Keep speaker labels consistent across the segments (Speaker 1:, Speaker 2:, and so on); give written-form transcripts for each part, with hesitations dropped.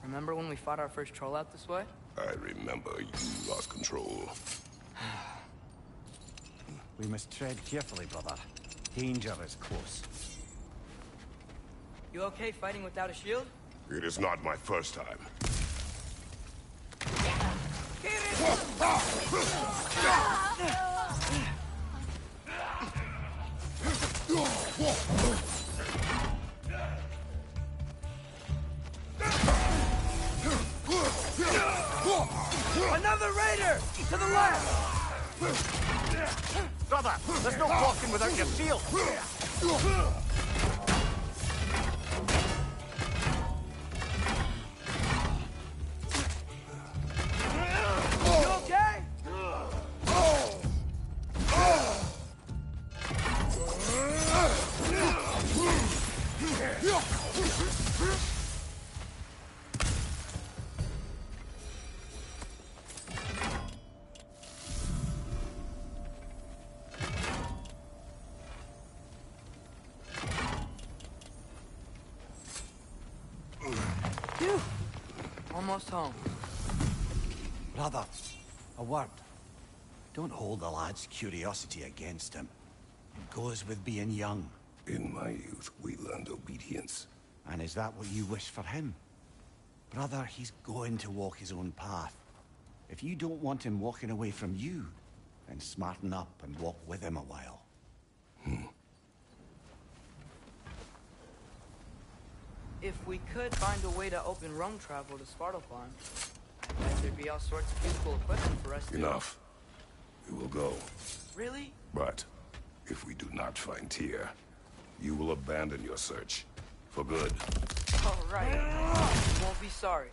Speaker 1: Remember when we fought our first troll out this way?
Speaker 2: I remember you lost control.
Speaker 3: We must tread carefully, brother. Danger is close.
Speaker 1: You okay fighting without a shield?
Speaker 2: It is not my first time.
Speaker 1: Another raider! To the left!
Speaker 3: Brother, there's no walking without your shield!
Speaker 1: You okay? Phew. Almost home.
Speaker 3: Brother, a word. Don't hold the lad's curiosity against him. It goes with being young.
Speaker 2: In my youth, we learned obedience.
Speaker 3: And is that what you wish for him? Brother, he's going to walk his own path. If you don't want him walking away from you, then smarten up and walk with him a while.
Speaker 1: If we could find a way to open roam travel to Svartalfheim, I bet there'd be all sorts of useful equipment for us to...
Speaker 2: Enough. We will go.
Speaker 1: Really?
Speaker 2: But if we do not find Tyr, you will abandon your search. For good.
Speaker 1: All right. You won't be sorry.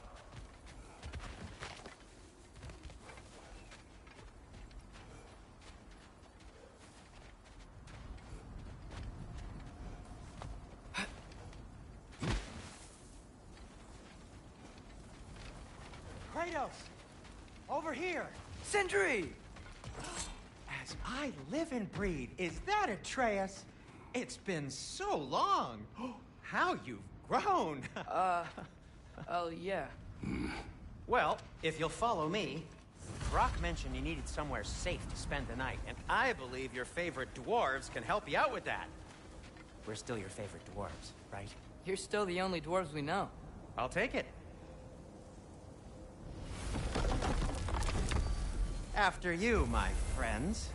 Speaker 4: Kratos! Over here!
Speaker 1: Sindri!
Speaker 4: As I live and breathe, is that Atreus? It's been so long! How you've grown!
Speaker 1: Oh, yeah.
Speaker 4: Well, if you'll follow me, Brock mentioned you needed somewhere safe to spend the night, and I believe your favorite dwarves can help you out with that. We're still your favorite dwarves, right?
Speaker 1: You're still the only dwarves we know.
Speaker 4: I'll take it. After you, my friends.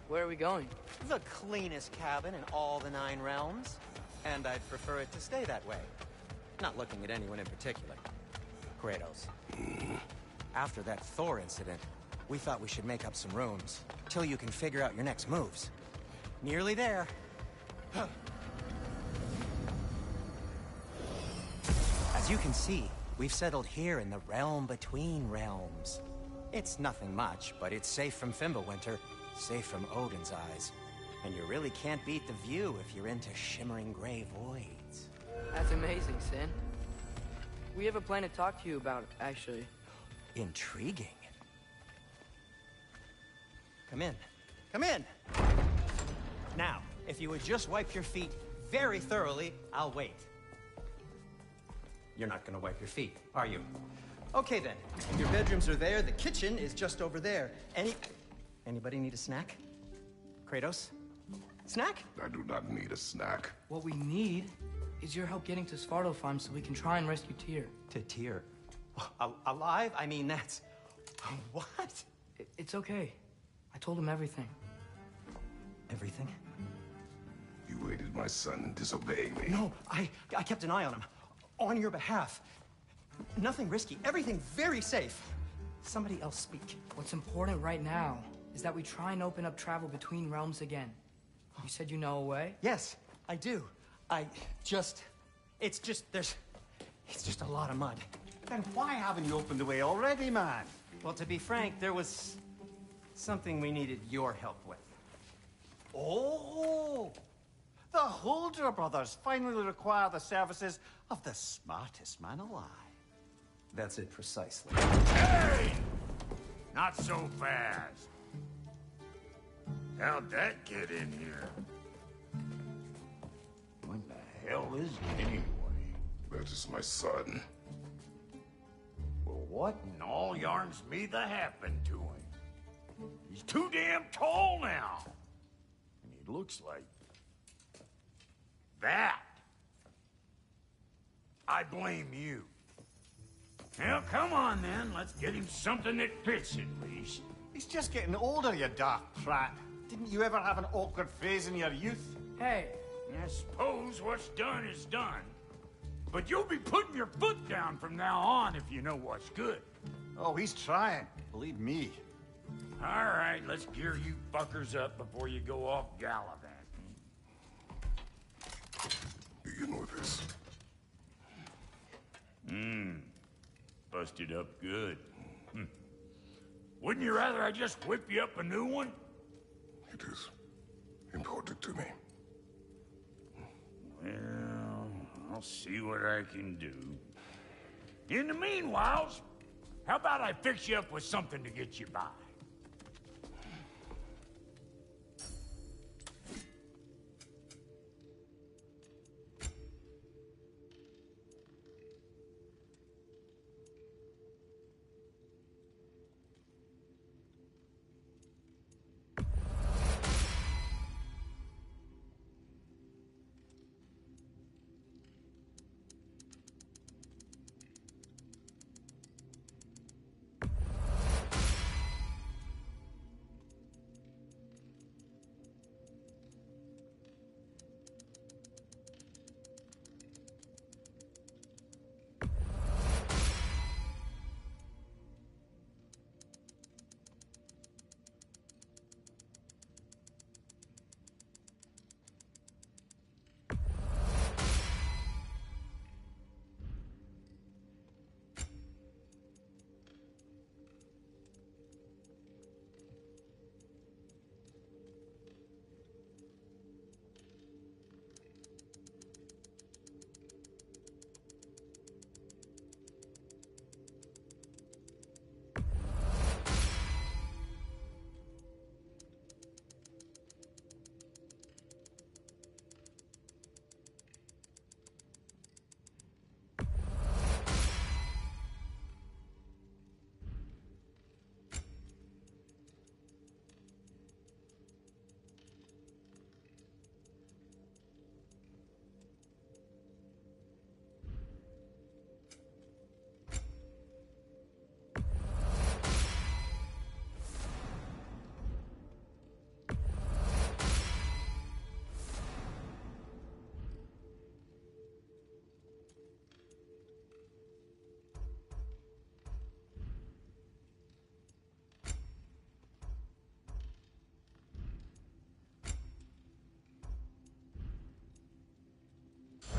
Speaker 1: Where are we going?
Speaker 4: The cleanest cabin in all the 9 realms. And I'd prefer it to stay that way. Not looking at anyone in particular. Kratos. After that Thor incident, we thought we should make up some rooms, till you can figure out your next moves. Nearly there. As you can see, we've settled here in the realm between realms. It's nothing much, but it's safe from Fimbulwinter, safe from Odin's eyes. And you really can't beat the view if you're into shimmering gray voids.
Speaker 1: That's amazing, Sin. We have a plan to talk to you about, actually.
Speaker 4: Intriguing. Come in. Come in! Now, if you would just wipe your feet very thoroughly, I'll wait. You're not gonna wipe your feet, are you? Okay then, if your bedrooms are there, the kitchen is just over there. Anybody need a snack? Kratos? Snack?
Speaker 2: I do not need a snack.
Speaker 1: What we need is your help getting to Svartalfheim so we can try and rescue Tyr.
Speaker 4: To Tyr? Alive? I mean, that's... What?
Speaker 1: It's okay. I told him everything.
Speaker 4: Everything?
Speaker 2: You aided my son in disobeying me.
Speaker 4: No, I kept an eye on him. On your behalf. Nothing risky. Everything very safe. Somebody else speak.
Speaker 1: What's important right now is that we try and open up travel between realms again. You said you know a way?
Speaker 4: Yes, I do. It's just a lot of mud.
Speaker 3: Then why haven't you opened the way already, man?
Speaker 4: Well, to be frank, there was something we needed your help with.
Speaker 3: Oh! The Holder brothers finally require the services of the smartest man alive.
Speaker 5: That's it precisely.
Speaker 6: Hey! Not so fast. How'd that get in here? What the hell is it anyway?
Speaker 2: That is my son.
Speaker 6: Well, what in all yarns me that happened to him? He's too damn tall now. And he looks like... that. I blame you. Well, come on then. Let's get him something that fits at least.
Speaker 3: He's just getting older, you dark prat. Didn't you ever have an awkward phase in your youth?
Speaker 1: Hey,
Speaker 6: I suppose what's done is done. But you'll be putting your foot down from now on if you know what's good.
Speaker 3: Oh, he's trying. Believe me.
Speaker 6: All right, let's gear you fuckers up before you go off gallivanting.
Speaker 2: Do you know this?
Speaker 6: Busted up good. Wouldn't you rather I just whip you up a new one?
Speaker 2: It is important to me.
Speaker 6: Well, I'll see what I can do. In the meanwhile, how about I fix you up with something to get you by?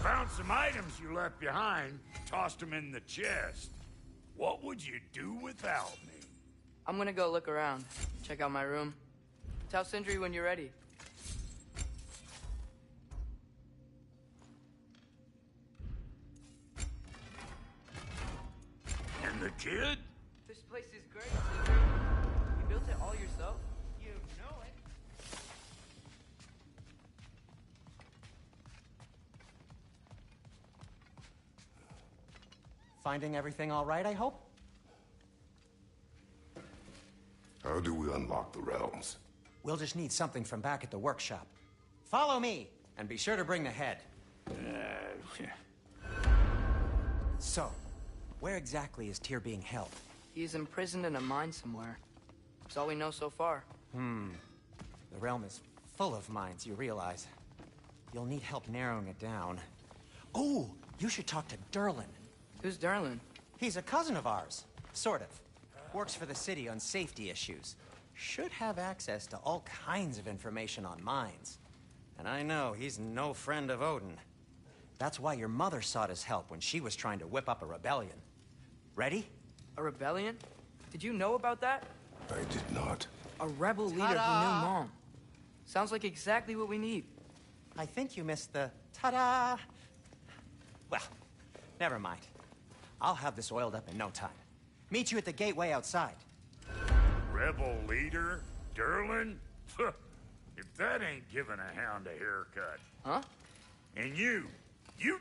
Speaker 6: Found some items you left behind, tossed them in the chest. What would you do without me?
Speaker 1: I'm gonna go look around. Check out my room. Tell Sindri when you're ready.
Speaker 6: And the kid?
Speaker 1: This place is great, Sindri. You built it all yourself? You know it.
Speaker 4: Finding everything all right, I hope?
Speaker 2: How do we unlock the realms?
Speaker 4: We'll just need something from back at the workshop. Follow me, and be sure to bring the head. So, where exactly is Tyr being held?
Speaker 1: He's imprisoned in a mine somewhere. That's all we know so far.
Speaker 4: The realm is full of mines, you realize. You'll need help narrowing it down. Oh, you should talk to Durlin.
Speaker 1: Who's Darlin?
Speaker 4: He's a cousin of ours, sort of. Works for the city on safety issues. Should have access to all kinds of information on mines. And I know he's no friend of Odin. That's why your mother sought his help when she was trying to whip up a rebellion. Ready?
Speaker 1: A rebellion? Did you know about that?
Speaker 2: I did not.
Speaker 1: A rebel leader who knew
Speaker 3: Ta-da!
Speaker 1: Mom. Sounds like exactly what we need.
Speaker 4: I think you missed the ta-da. Well, never mind. I'll have this oiled up in no time. Meet you at the gateway outside.
Speaker 6: Rebel leader? Durlin? If that ain't giving a hound a haircut.
Speaker 1: Huh?
Speaker 6: And you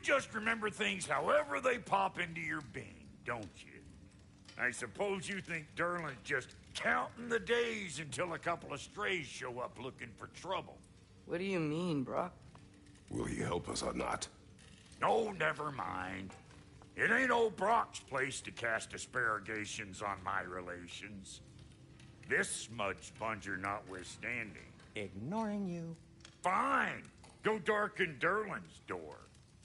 Speaker 6: just remember things however they pop into your being, don't you? I suppose you think Durlin's just counting the days until a couple of strays show up looking for trouble.
Speaker 1: What do you mean, Brock?
Speaker 2: Will he help us or not?
Speaker 6: No, never mind. It ain't old Brock's place to cast asparagations on my relations. This smudge sponger notwithstanding.
Speaker 4: Ignoring you.
Speaker 6: Fine. Go darken Durlin's door.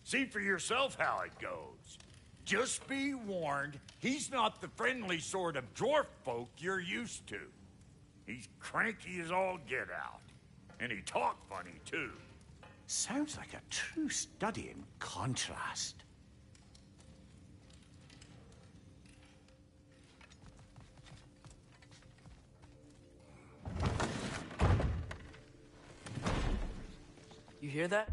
Speaker 6: See for yourself how it goes. Just be warned, he's not the friendly sort of dwarf folk you're used to. He's cranky as all get out. And he talk funny, too.
Speaker 3: Sounds like a true study in contrast.
Speaker 1: You hear that?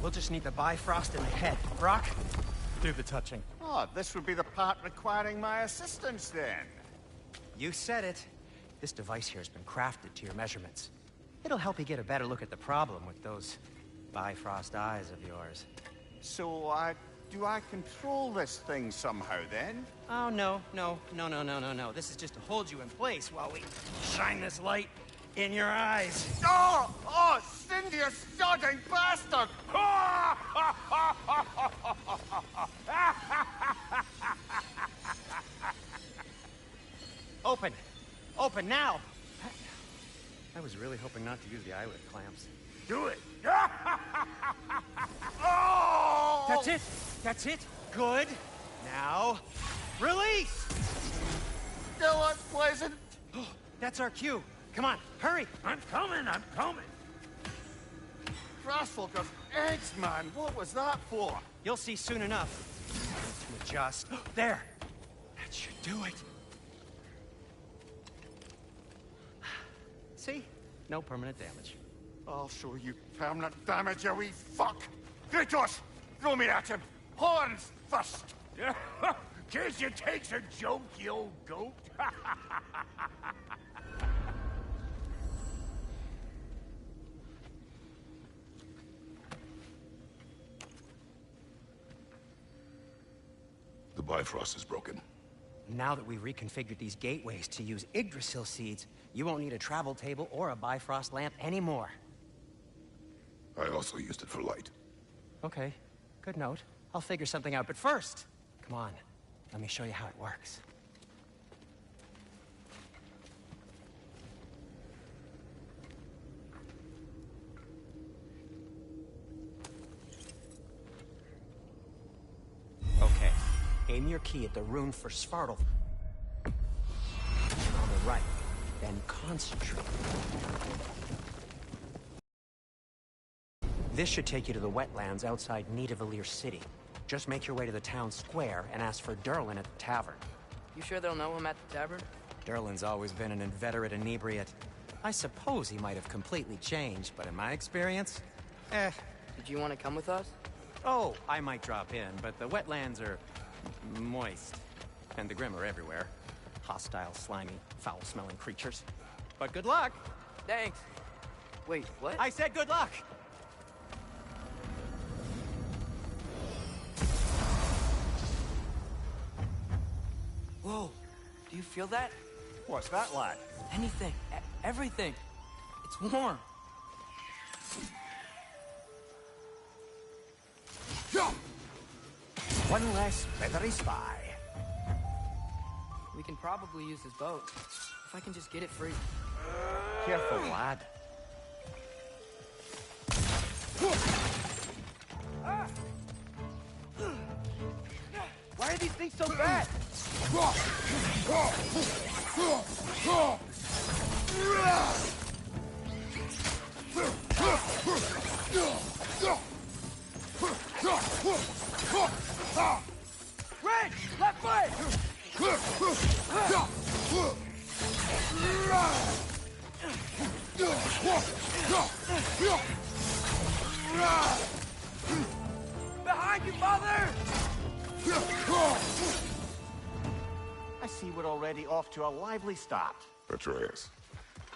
Speaker 4: We'll just need the Bifrost in the head. Brock, do the touching.
Speaker 3: Oh, this would be the part requiring my assistance then.
Speaker 4: You said it. This device here has been crafted to your measurements. It'll help you get a better look at the problem with those Bifrost eyes of yours.
Speaker 3: So, do I control this thing somehow then?
Speaker 4: Oh, no. This is just to hold you in place while we shine this light in your eyes.
Speaker 3: Oh, Cindy, you sodding bastard!
Speaker 4: Open! Open now! I was really hoping not to use the eyelid clamps.
Speaker 6: Do it.
Speaker 3: Oh!
Speaker 4: That's it! That's it! Good! Now, release!
Speaker 3: Still unpleasant.
Speaker 4: That's our cue. Come on, hurry!
Speaker 6: I'm coming.
Speaker 3: Grassfalker's eggs, man. What was that for?
Speaker 4: You'll see soon enough. To adjust. There! That should do it. See? No permanent damage.
Speaker 7: I'll show you permanent damage, you wee fuck! Kratos! Throw me at him! Horns first!
Speaker 6: Guess you takes a joke, you old goat.
Speaker 2: The Bifrost is broken.
Speaker 4: Now that we've reconfigured these gateways to use Yggdrasil seeds, you won't need a travel table or a Bifrost lamp anymore.
Speaker 2: I also used it for light.
Speaker 4: Okay, good note. I'll figure something out, but first, come on, let me show you how it works. Okay, aim your key at the rune for Svartalf on the right, then concentrate. This should take you to the wetlands outside Nidavellir City. Just make your way to the town square and ask for Durlin at the tavern.
Speaker 1: You sure they'll know him at the tavern?
Speaker 4: Durlin's always been an inveterate inebriate. I suppose he might have completely changed, but in my experience,
Speaker 1: Did you want to come with us?
Speaker 4: Oh, I might drop in, but the wetlands are moist. And the Grim are everywhere. Hostile, slimy, foul-smelling creatures. But good luck!
Speaker 1: Thanks. Wait, what?
Speaker 4: I said good luck!
Speaker 1: Whoa, do you feel that?
Speaker 7: What's that, lad?
Speaker 1: Anything, everything. It's warm.
Speaker 3: One less feathery spy.
Speaker 1: We can probably use his boat. If I can just get it free.
Speaker 3: Careful, lad.
Speaker 1: Why are these things so bad? Red! Left foot! Behind you, father!
Speaker 3: I see we're already off to a lively start.
Speaker 2: Atreus,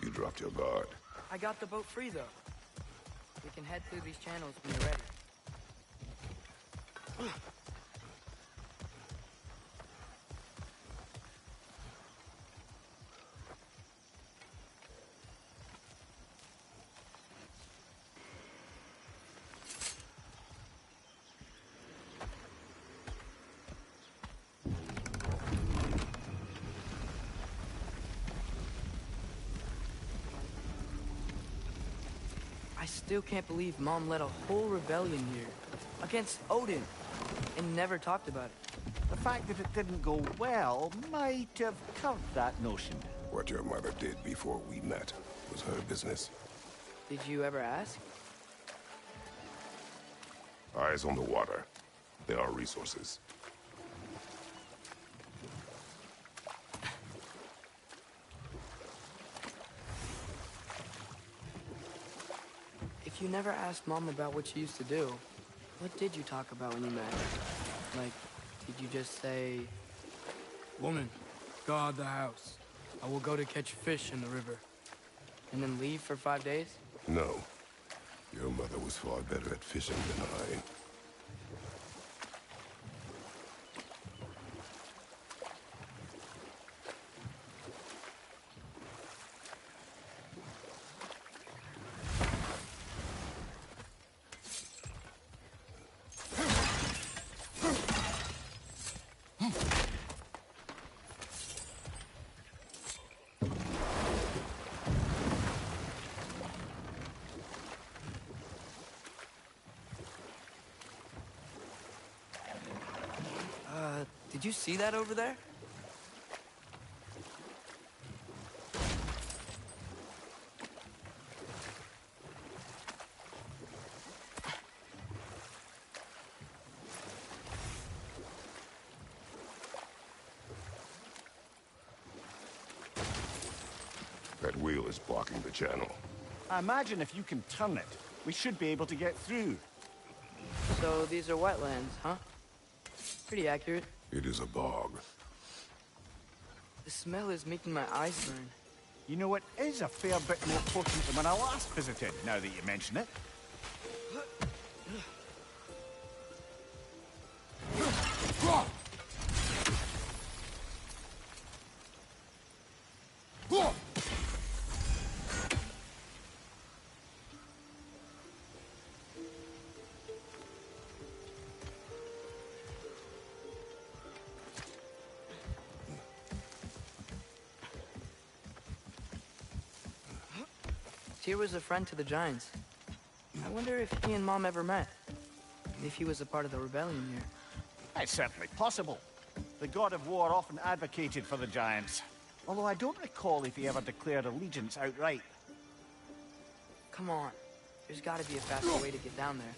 Speaker 2: you dropped your guard.
Speaker 1: I got the boat free, though. We can head through these channels when you're ready. I still can't believe Mom led a whole rebellion here against Odin and never talked about it.
Speaker 3: The fact that it didn't go well might have curved that notion.
Speaker 2: What your mother did before we met was her business.
Speaker 1: Did you ever ask?
Speaker 2: Eyes on the water. There are resources.
Speaker 1: If you never asked Mom about what she used to do, what did you talk about when you met her? Like, did you just say, "Woman, guard the house. I will go to catch fish in the river," and then leave for 5 days?
Speaker 2: No. Your mother was far better at fishing than I.
Speaker 1: Did you see that over there?
Speaker 2: is blocking the channel.
Speaker 3: I imagine if you can turn it, we should be able to get through.
Speaker 1: So these are wetlands, huh? Pretty accurate.
Speaker 2: It is a bog.
Speaker 1: The smell is making my eyes burn.
Speaker 3: You know, it is a fair bit more potent than when I last visited, now that you mention it.
Speaker 1: Tyr was a friend to the Giants. I wonder if he and Mom ever met. If he was a part of the rebellion here.
Speaker 3: It's certainly possible. The god of war often advocated for the Giants. Although I don't recall if he ever declared allegiance outright.
Speaker 1: Come on. There's gotta be a faster way to get down there.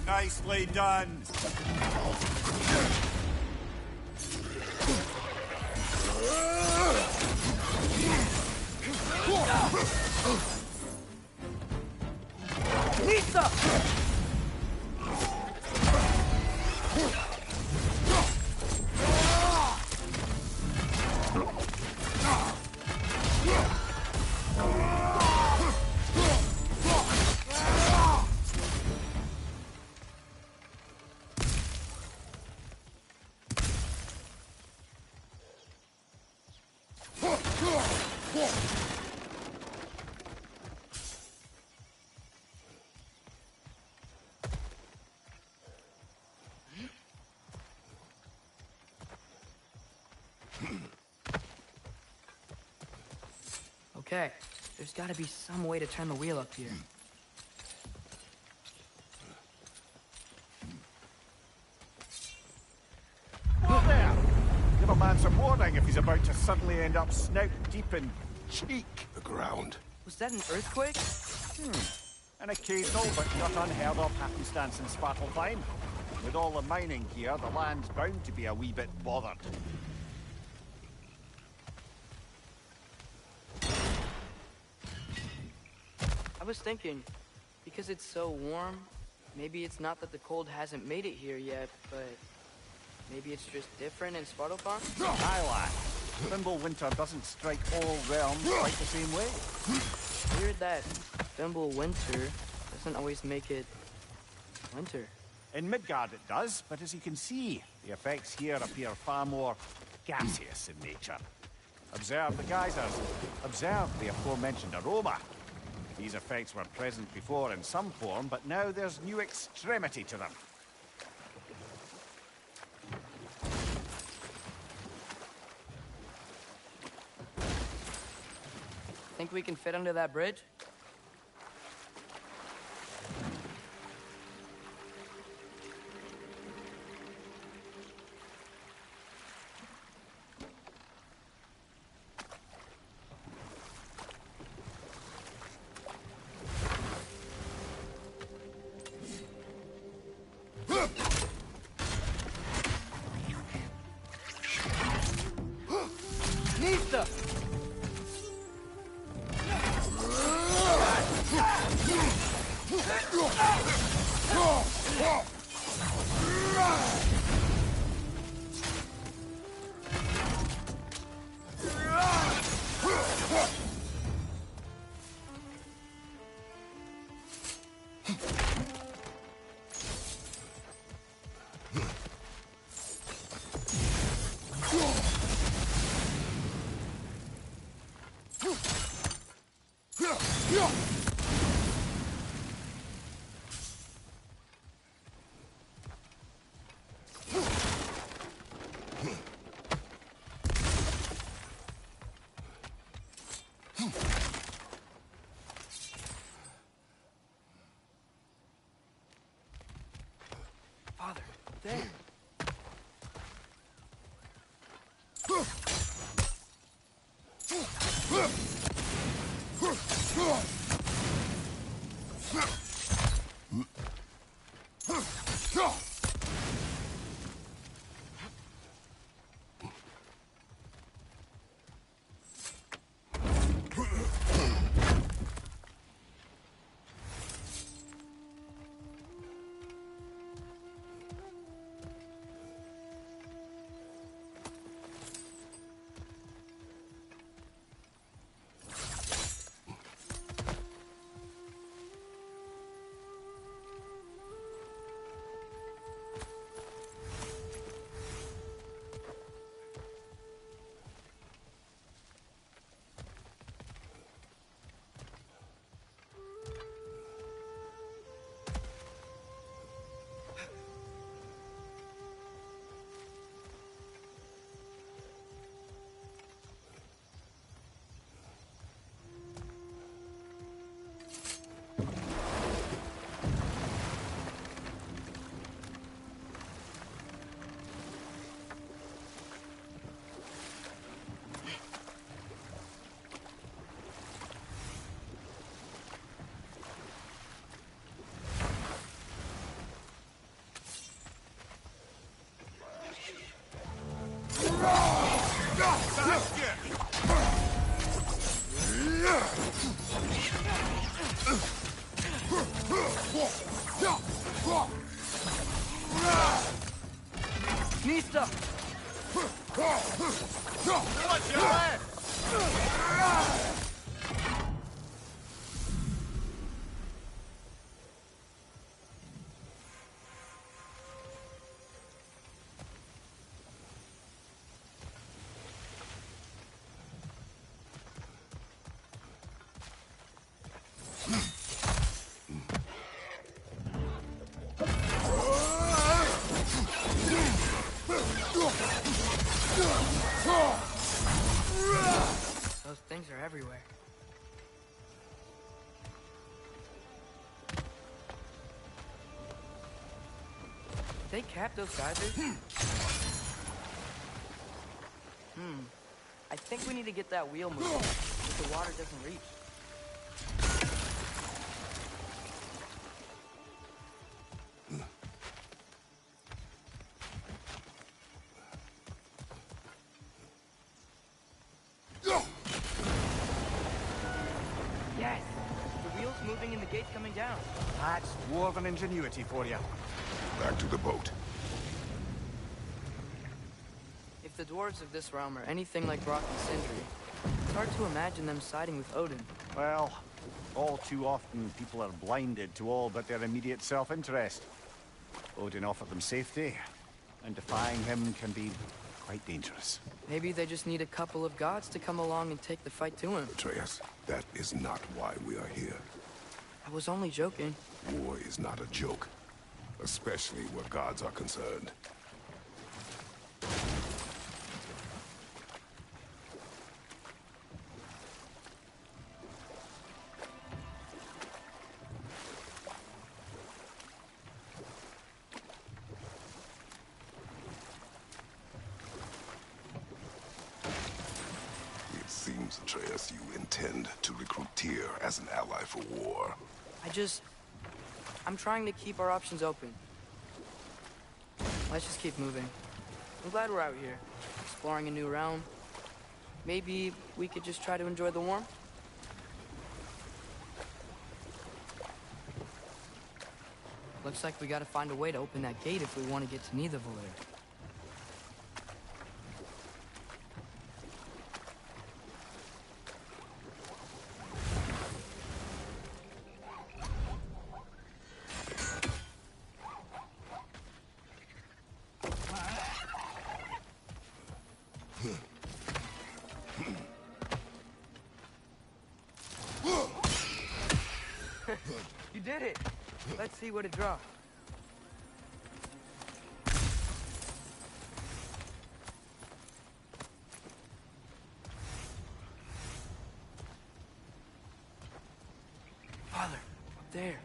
Speaker 3: Nicely done.
Speaker 1: Lisa! Okay, there's gotta be some way to turn the wheel up here.
Speaker 3: Whoa there! Give a man some warning if he's about to suddenly end up snout deep in cheek.
Speaker 2: The ground.
Speaker 1: Was that an earthquake?
Speaker 3: An occasional but not unheard of happenstance in Svartalfheim. With all the mining here, the land's bound to be a wee bit bothered.
Speaker 1: I was thinking, because it's so warm, maybe it's not that the cold hasn't made it here yet, but maybe it's just different in Svartalfheim?
Speaker 3: Aye, lad. Winter doesn't strike all realms quite the same way.
Speaker 1: Weird that Winter doesn't always make it winter.
Speaker 3: In Midgard it does, but as you can see, the effects here appear far more gaseous in nature. Observe the geysers. Observe the aforementioned aroma. These effects were present before in some form, but now there's new extremity to them.
Speaker 1: Think we can fit under that bridge? Nista! Father, there. Nista!
Speaker 3: Watch your left!
Speaker 1: Those things are everywhere. they cap those geysers? I think we need to get that wheel moving, if the water doesn't reach. Yes! The wheel's moving and the gate's coming down.
Speaker 3: That's dwarven ingenuity for you.
Speaker 2: Back to the boat.
Speaker 1: If the dwarves of this realm are anything like Brock and Sindri, it's hard to imagine them siding with Odin.
Speaker 3: Well, all too often people are blinded to all but their immediate self-interest. Odin offered them safety, and defying him can be quite dangerous.
Speaker 1: Maybe they just need a couple of gods to come along and take the fight to him.
Speaker 2: Atreus, that is not why we are here.
Speaker 1: I was only joking.
Speaker 2: War is not a joke, especially where gods are concerned. It seems, Atreus, you intend to recruit Tyr as an ally for war.
Speaker 1: I'm trying to keep our options open. Let's just keep moving. I'm glad we're out here, exploring a new realm. Maybe we could just try to enjoy the warmth? Looks like we gotta find a way to open that gate if we want to get to Nidavellir. You did it! Let's see what it draws. Father, up there.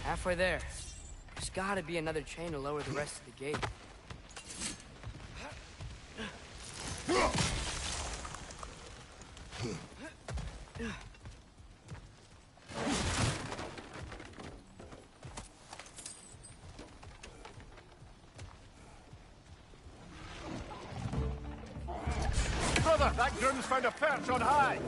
Speaker 1: Halfway there. There's gotta be another chain to lower the rest of the gate.
Speaker 3: Brother, that groom's found a perch on high!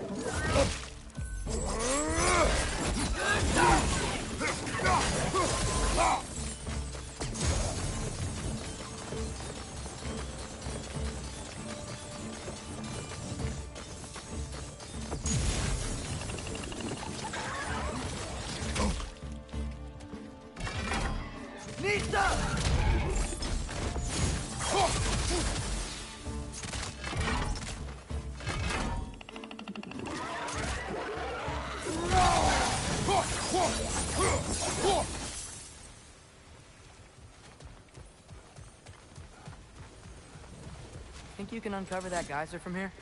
Speaker 1: Think you can uncover that geyser from here?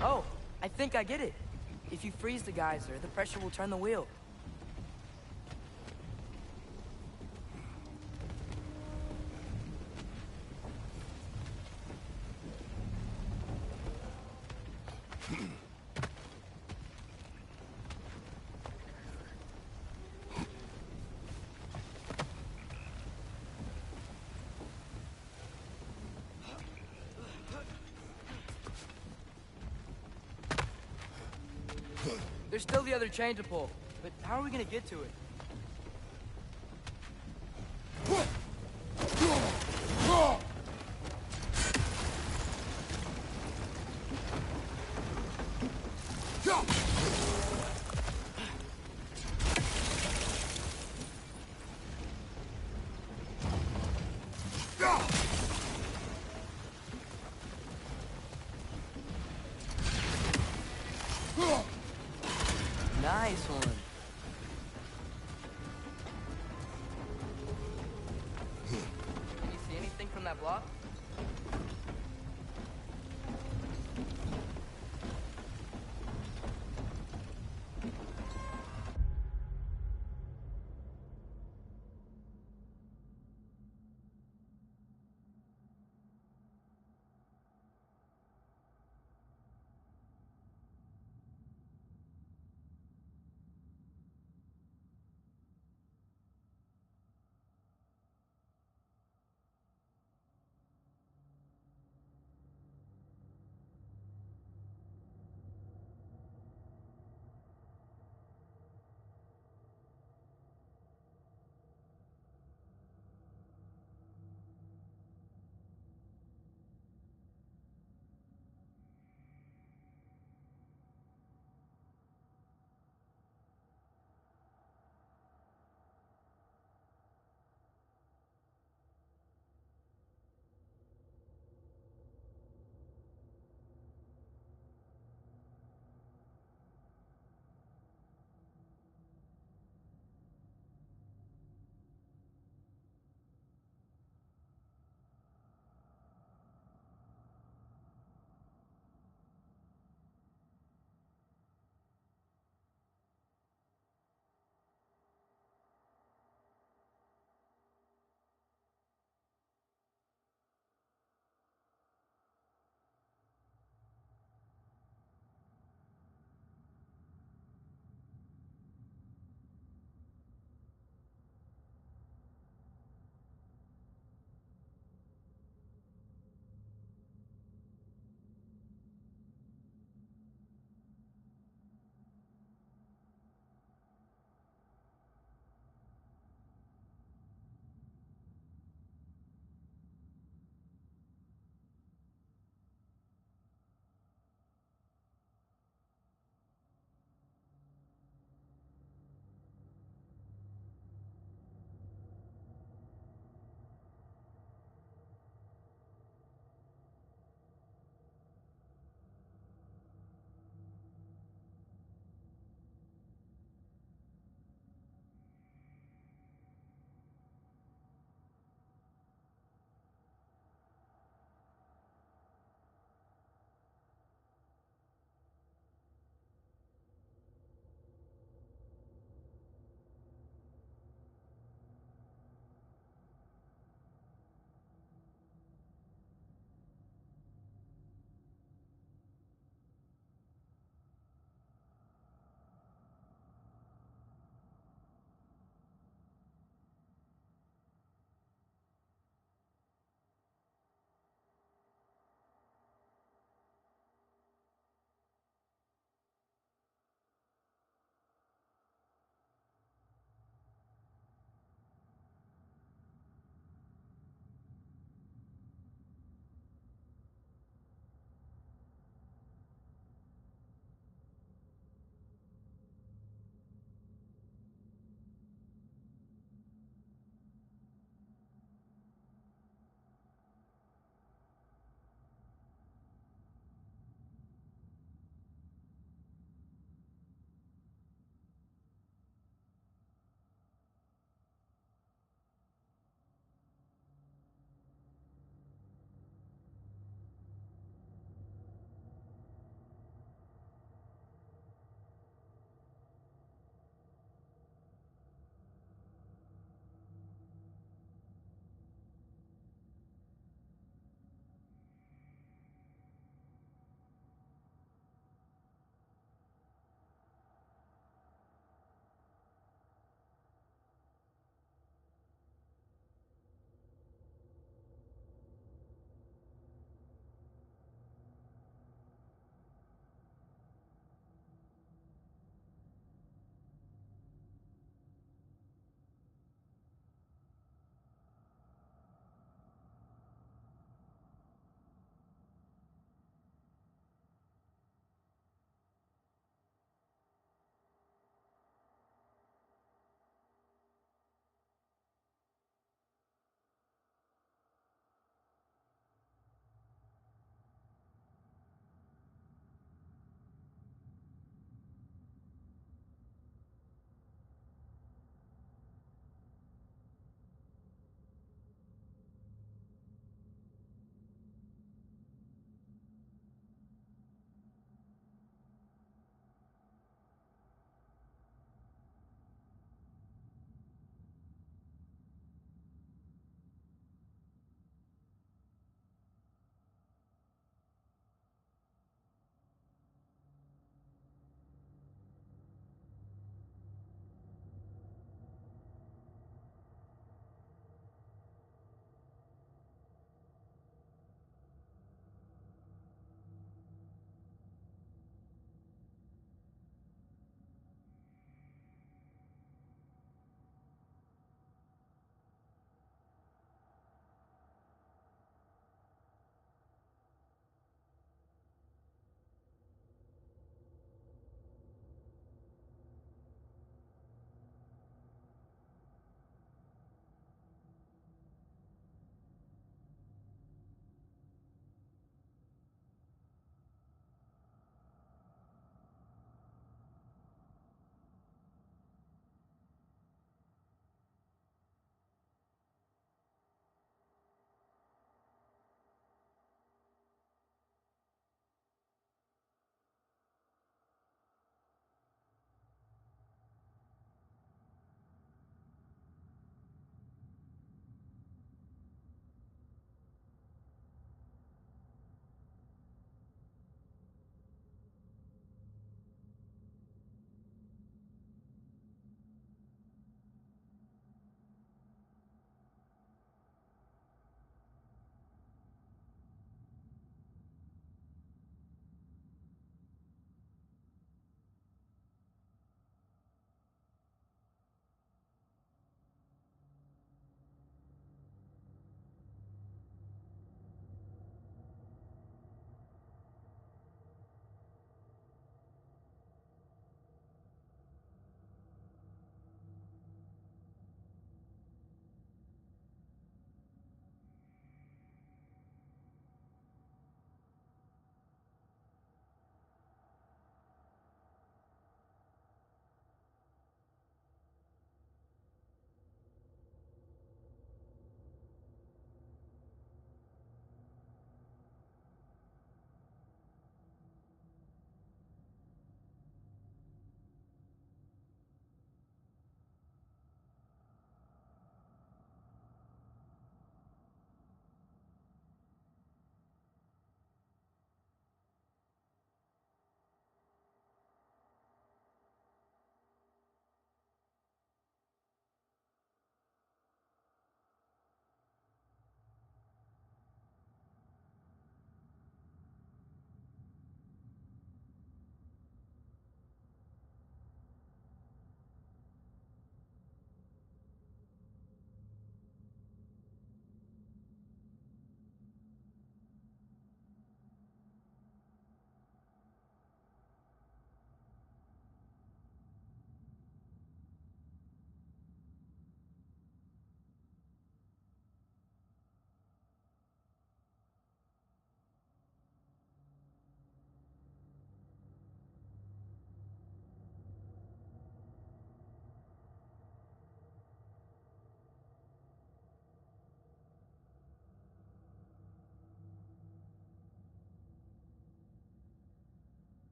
Speaker 1: Oh, I think I get it. If you freeze the geyser, the pressure will turn the wheel. There's still the other chain to pull, but how are we gonna get to it? Nice one. Can you see anything from that block?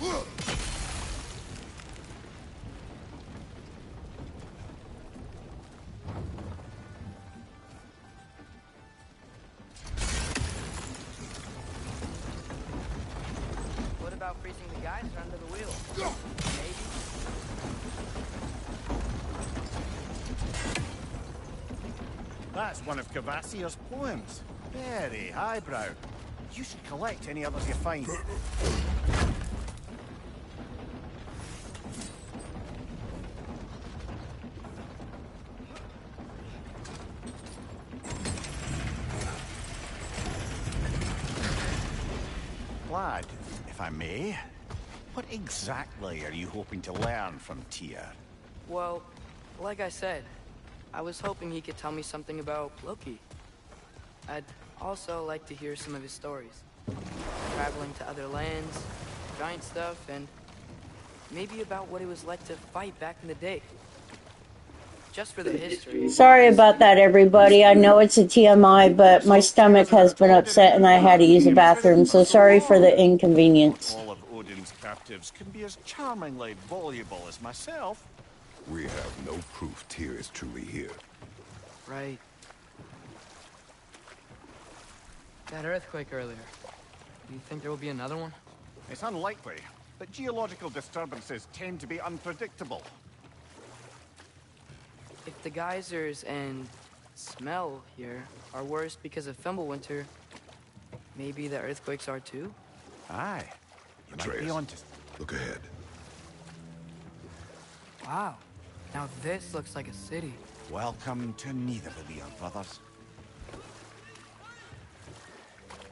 Speaker 1: What about freezing the geyser under the wheel? Maybe.
Speaker 3: That's one of Cavassier's poems. Very highbrow. You should collect any others you find. Lad, if I may, what exactly are you hoping to learn from Tyr?
Speaker 1: Well, like I said, I was hoping he could tell me something about Loki. I'd also like to hear some of his stories. Traveling to other lands, giant stuff, and maybe about what it was like to fight back in the day. Just for the history.
Speaker 8: Sorry about that, everybody. I know it's a TMI, but my stomach has been upset and I had to use the bathroom, so sorry for the inconvenience.
Speaker 3: All of Odin's captives can be as charmingly voluble as myself.
Speaker 2: We have no proof Tyr is truly here.
Speaker 1: Right. That earthquake earlier. Do you think there will be another one?
Speaker 3: It's unlikely, but geological disturbances tend to be unpredictable.
Speaker 1: If the geysers and smell here are worse because of Fimbulwinter, maybe the earthquakes are too?
Speaker 3: Aye. You might be
Speaker 2: Atreus,
Speaker 3: onto...
Speaker 2: look ahead.
Speaker 1: Wow. Now this looks like a city.
Speaker 3: Welcome to Nidavellir, brothers.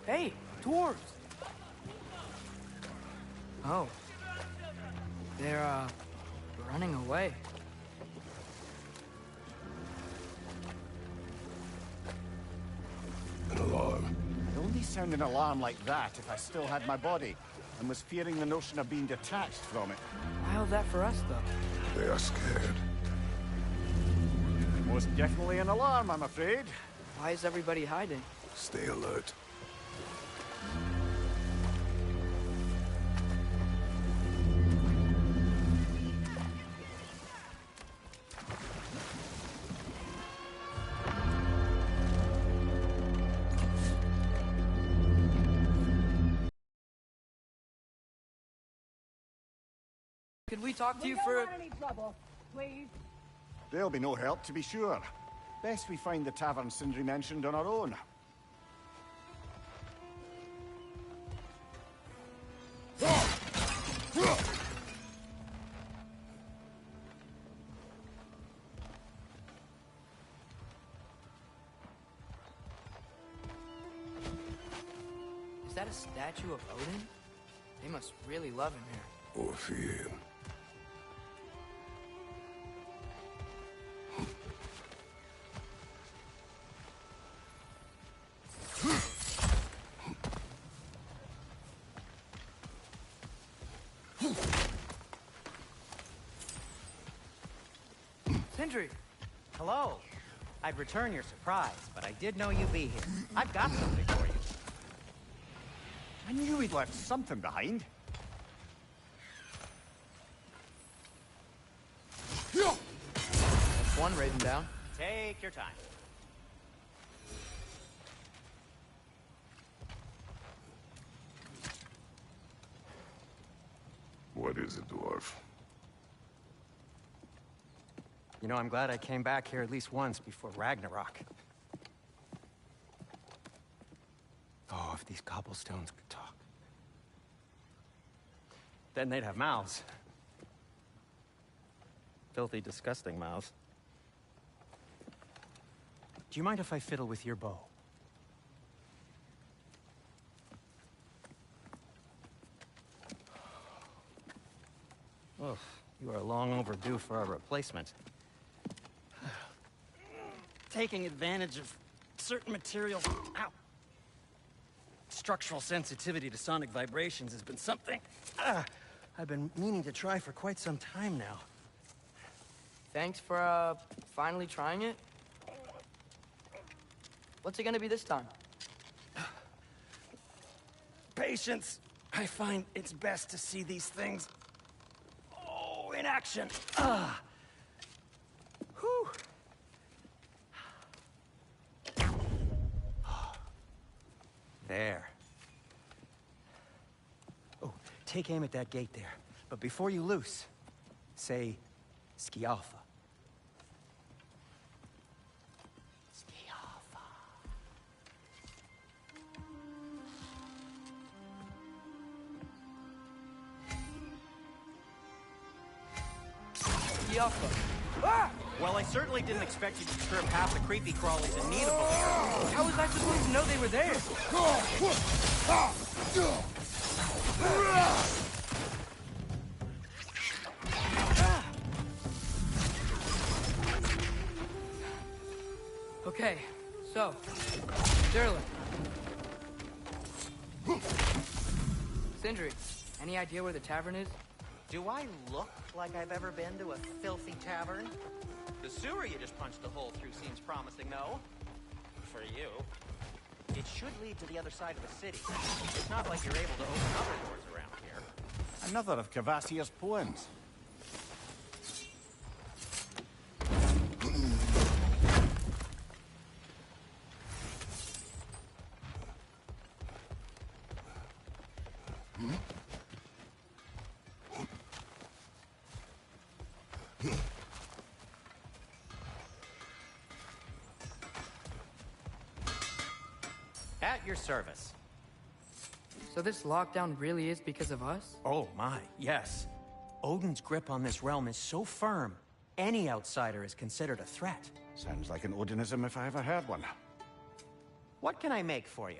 Speaker 1: Hey, dwarves! Oh. They're, running away.
Speaker 2: An alarm.
Speaker 3: I'd only sound an alarm like that if I still had my body, and was fearing the notion of being detached from it.
Speaker 1: How's that for us, though?
Speaker 2: They are scared.
Speaker 3: Most definitely an alarm, I'm afraid.
Speaker 1: Why is everybody hiding?
Speaker 2: Stay alert.
Speaker 1: Could we talk to you for...
Speaker 9: any trouble, please.
Speaker 3: There'll be no help, to be sure. Best we find the tavern Sindri mentioned on our own.
Speaker 1: Is that a statue of Odin? They must really love him here.
Speaker 2: Or fear him.
Speaker 1: Sindri!
Speaker 4: Hello. I'd return your surprise, but I did know you'd be here. I've got something for you.
Speaker 3: I knew we'd left something behind.
Speaker 1: That's one raven down.
Speaker 4: Take your time.
Speaker 2: What is it, dwarf?
Speaker 4: You know, I'm glad I came back here at least once before Ragnarok. Oh, if these cobblestones could talk. Then they'd have mouths. Filthy, disgusting mouths. Do you mind if I fiddle with your bow? Oh, you are long overdue for a replacement. Taking advantage of certain materials. Ow! Structural sensitivity to sonic vibrations has been something I've been meaning to try for quite some time now.
Speaker 1: Thanks for, finally trying it. What's it gonna be this time?
Speaker 4: Patience. I find it's best to see these things, in action. Whew. There. Oh, take aim at that gate there. But before you loose, say, Skialfa. Skialfa.
Speaker 1: Yaffa. Ah!
Speaker 4: Well, I certainly didn't expect you to strip half the creepy crawlies in need of a leader.
Speaker 1: How was I supposed to know they were there? Okay, so, Sterling. Sindri, any idea where the tavern is?
Speaker 4: Do I look like I've ever been to a filthy tavern? The sewer you just punched a hole through seems promising, though. For you. It should lead to the other side of the city. It's not like you're able to open other doors around here.
Speaker 3: Another of Cavassier's poems.
Speaker 4: At your service.
Speaker 1: So this lockdown really is because of us?
Speaker 4: Oh my, yes. Odin's grip on this realm is so firm, any outsider is considered a threat.
Speaker 3: Sounds like an Odinism if I ever heard one.
Speaker 4: What can I make for you?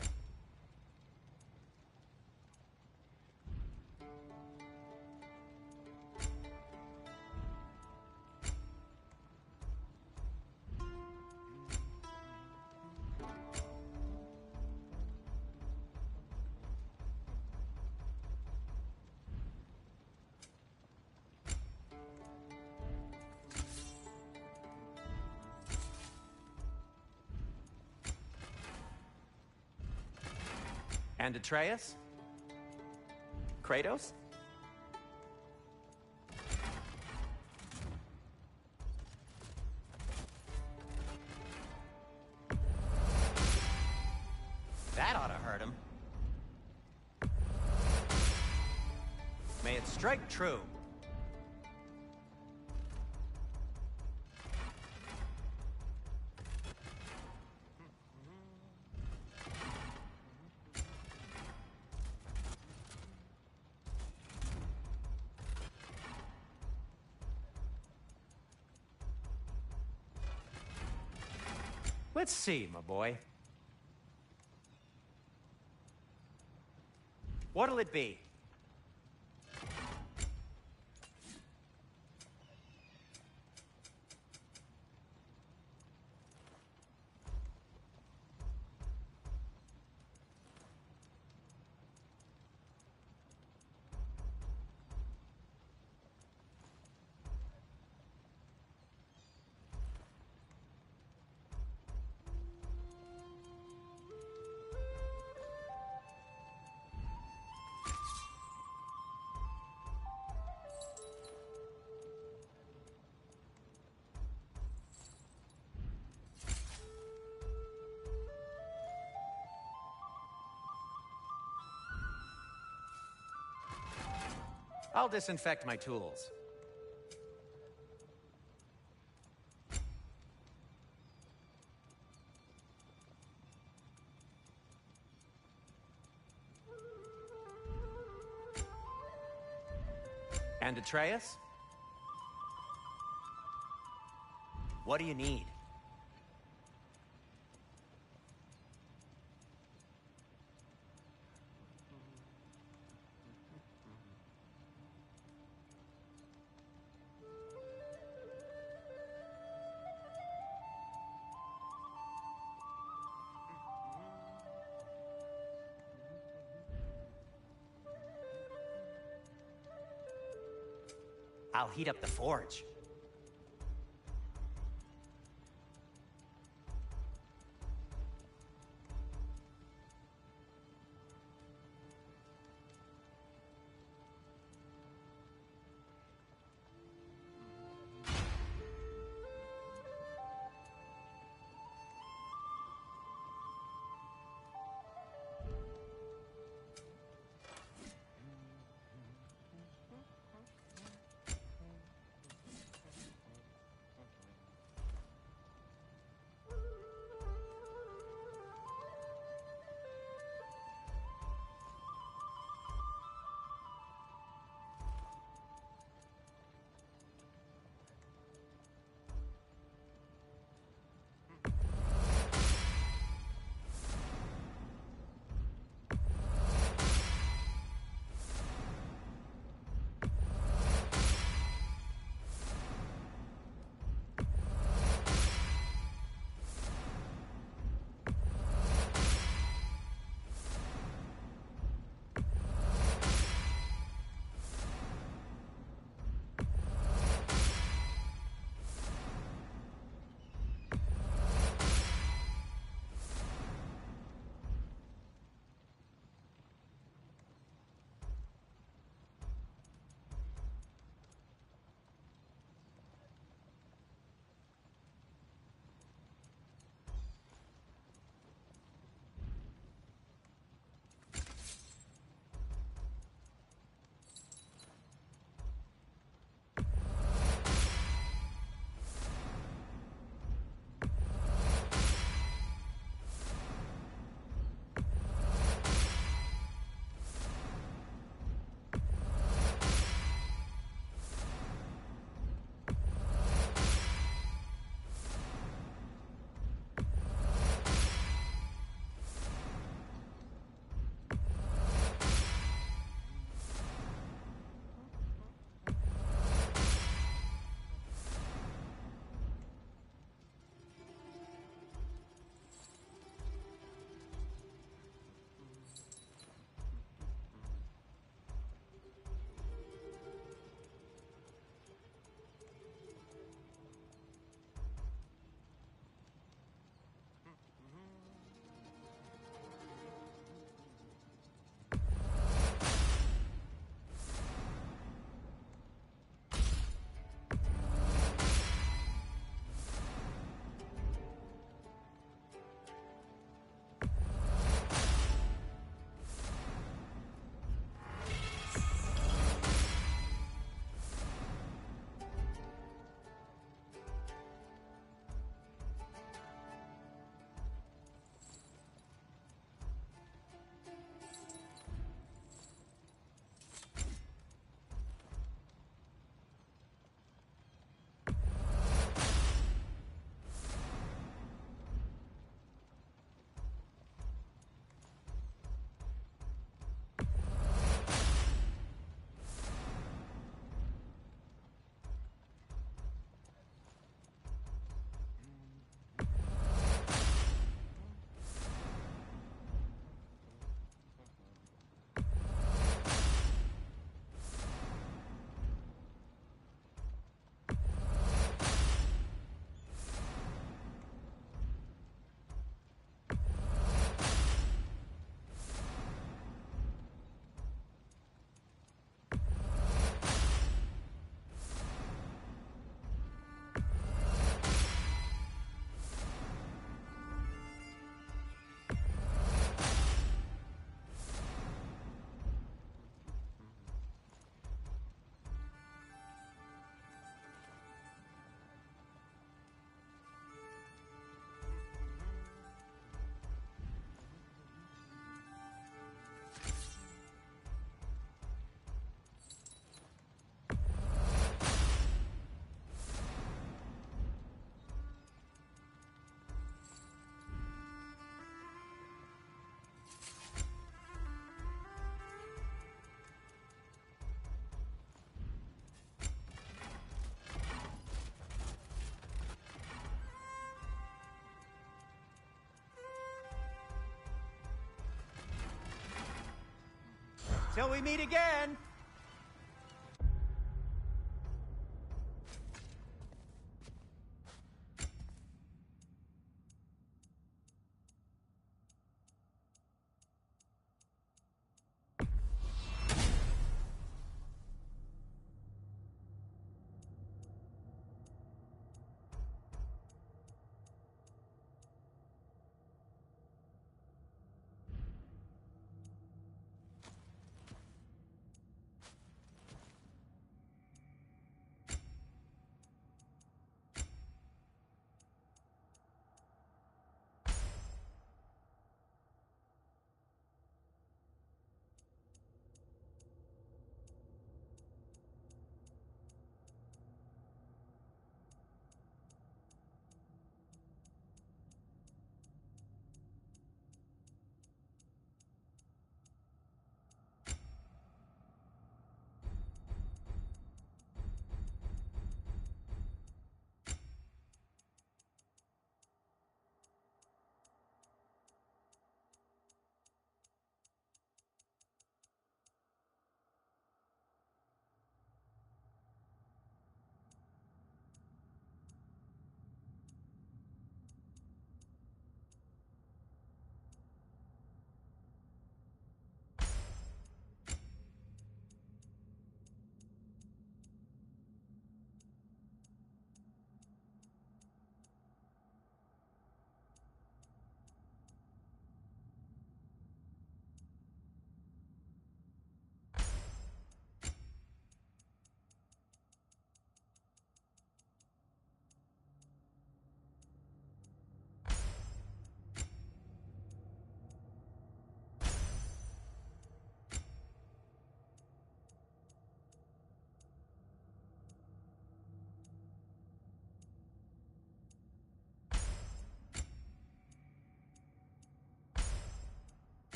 Speaker 4: And Atreus? Kratos? That ought to hurt him. May it strike true. Let's see, my boy. What'll it be? I'll disinfect my tools. And Atreus? What do you need? I'll heat up the forge. Till we meet again!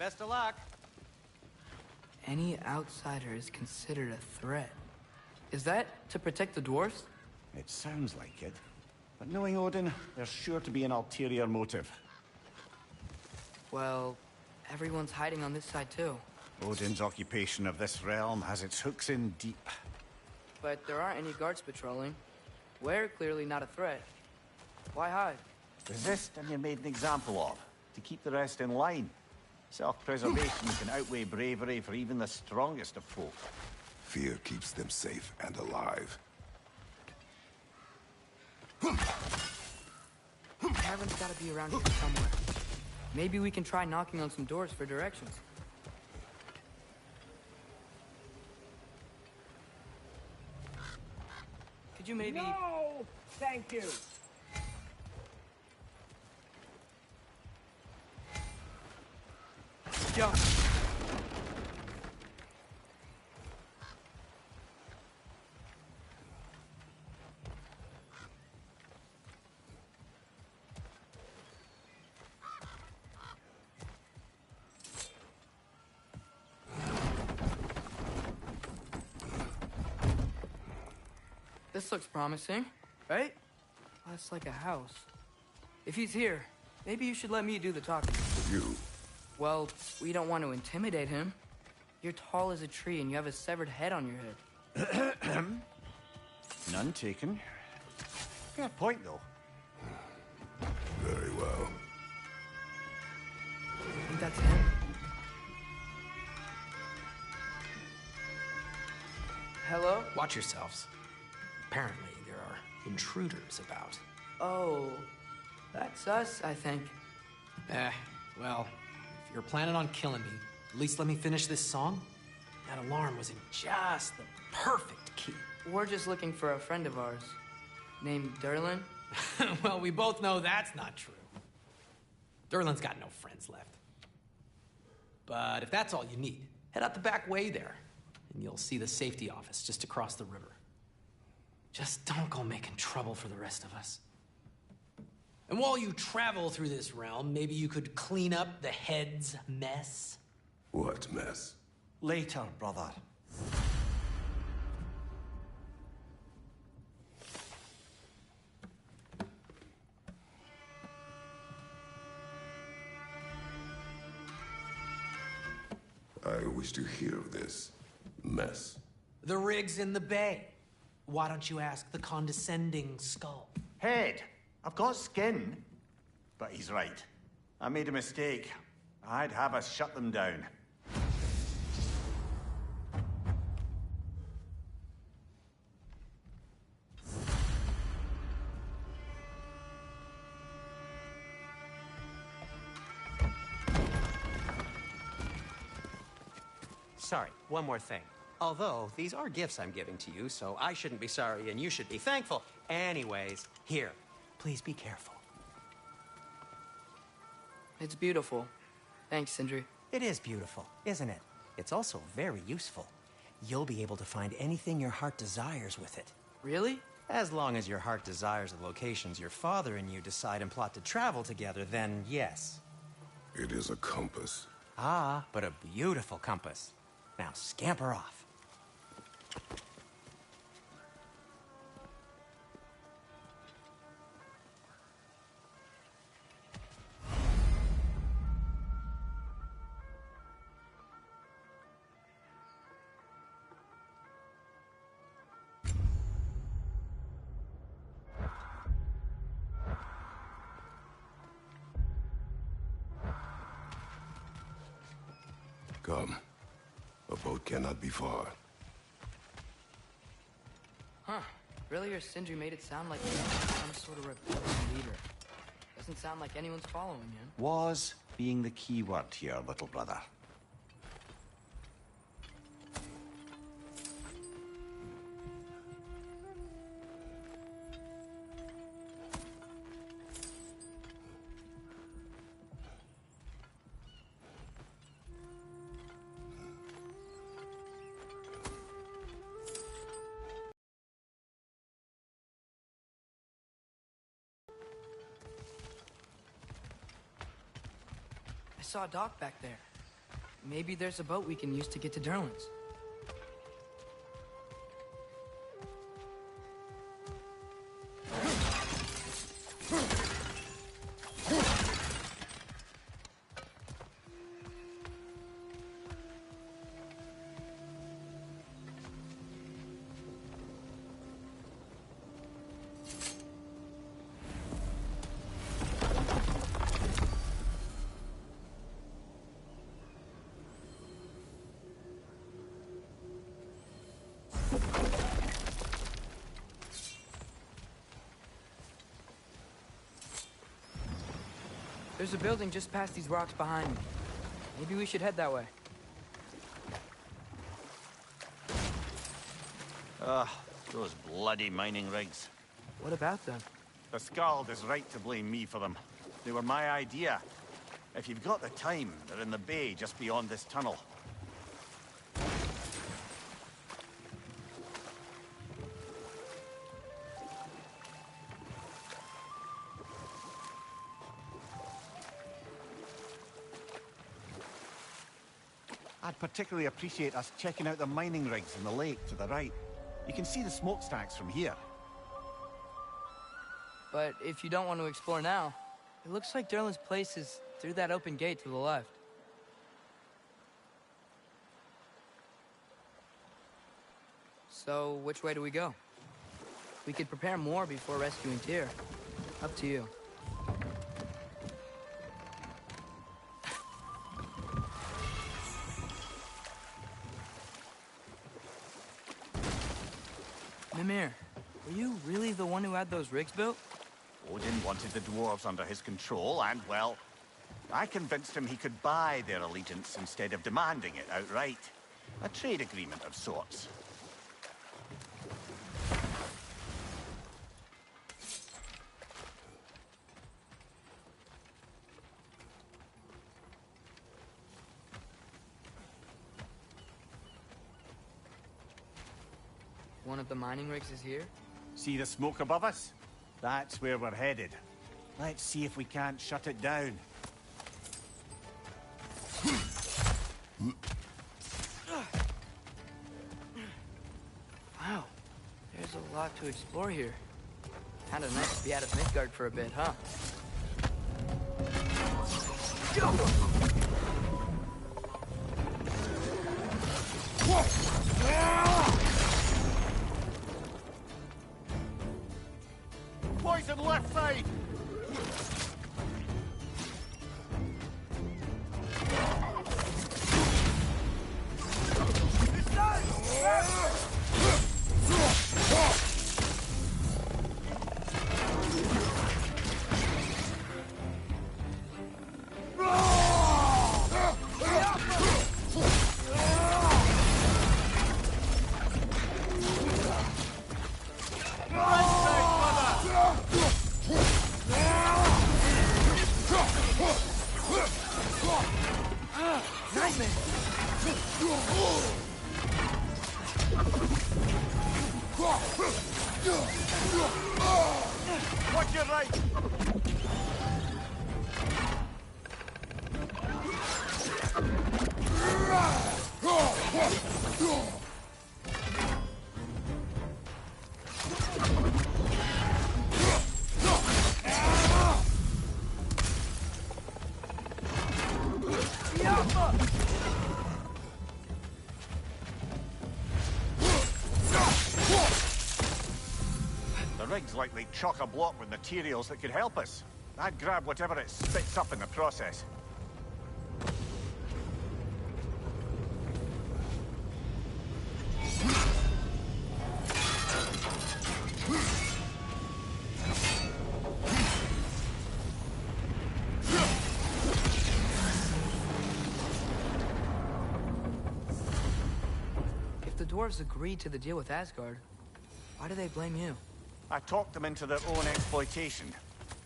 Speaker 4: Best of luck.
Speaker 1: Any outsider is considered a threat. Is that to protect the dwarves?
Speaker 3: It sounds like it. But knowing Odin, there's sure to be an ulterior motive.
Speaker 1: Well, everyone's hiding on this side too.
Speaker 3: Odin's occupation of this realm has its hooks in deep.
Speaker 1: But there aren't any guards patrolling. We're clearly not a threat. Why hide?
Speaker 3: Resist and you're made an example of, to keep the rest in line. Self-preservation can outweigh bravery for even the strongest of folk.
Speaker 2: Fear keeps them safe and alive.
Speaker 1: The cavern's gotta be around here somewhere. Maybe we can try knocking on some doors for directions. Could you maybe...
Speaker 9: No! Thank you!
Speaker 1: Jump! This looks promising, right? That's like a house. If he's here, maybe you should let me do the talking.
Speaker 2: You?
Speaker 1: Well, we don't want to intimidate him. You're tall as a tree and you have a severed head on your head.
Speaker 3: None taken. Fair point, though.
Speaker 2: Very well.
Speaker 1: I think that's him. Hello?
Speaker 10: Watch yourselves. Apparently, there are intruders about.
Speaker 1: Oh, that's us, I think.
Speaker 10: Well, if you're planning on killing me, at least let me finish this song. That alarm was in just the perfect key.
Speaker 1: We're just looking for a friend of ours, named Derlin.
Speaker 10: Well, we both know that's not true. Derlin's got no friends left. But if that's all you need, head out the back way there, and you'll see the safety office just across the river. Just don't go making trouble for the rest of us. And while you travel through this realm, maybe you could clean up the head's mess?
Speaker 2: What mess?
Speaker 3: Later, brother.
Speaker 2: I wish to hear of this mess.
Speaker 10: The rig's in the bay. Why don't you ask the condescending skull?
Speaker 3: Head, I've got skin. But he's right. I made a mistake. I'd have us shut them down.
Speaker 4: Sorry, one more thing. Although, these are gifts I'm giving to you, so I shouldn't be sorry and you should be thankful. Anyways, here, please be careful.
Speaker 1: It's beautiful. Thanks, Sindri.
Speaker 4: It is beautiful, isn't it? It's also very useful. You'll be able to find anything your heart desires with it.
Speaker 1: Really?
Speaker 4: As long as your heart desires the locations your father and you decide and plot to travel together, then yes.
Speaker 2: It is a compass.
Speaker 4: Ah, but a beautiful compass. Now scamper off.
Speaker 2: Come. A boat cannot be far.
Speaker 1: Huh. Earlier, Sindri made it sound like he was some sort of rebellion leader. Doesn't sound like anyone's following him.
Speaker 3: Was being the key word here, little brother.
Speaker 1: I saw a dock back there. Maybe there's a boat we can use to get to Derlin's. There's a building just past these rocks behind me. Maybe we should head that way.
Speaker 3: Ugh, those bloody mining rigs.
Speaker 1: What about them?
Speaker 3: The Skald is right to blame me for them. They were my idea. If you've got the time, they're in the bay just beyond this tunnel. I'd particularly appreciate us checking out the mining rigs in the lake to the right. You can see the smokestacks from here.
Speaker 1: But if you don't want to explore now, it looks like Derlin's place is through that open gate to the left. So, which way do we go? We could prepare more before rescuing Tyr. Up to you. Mimir, were you really the one who had those rigs built?
Speaker 3: Odin wanted the dwarves under his control, and, well, I convinced him he could buy their allegiance instead of demanding it outright. A trade agreement of sorts.
Speaker 1: One of the mining rigs is here?
Speaker 3: See the smoke above us? That's where we're headed. Let's see if we can't shut it down.
Speaker 1: Wow, there's a lot to explore here. Kinda nice to be out of Midgard for a bit, huh?
Speaker 3: Poison left side! Watch your right! The rig's likely chock-a-block with materials that could help us. I'd grab whatever it spits up in the process.
Speaker 1: If the dwarves agreed to the deal with Asgard, why do they blame you?
Speaker 3: I talked them into their own exploitation.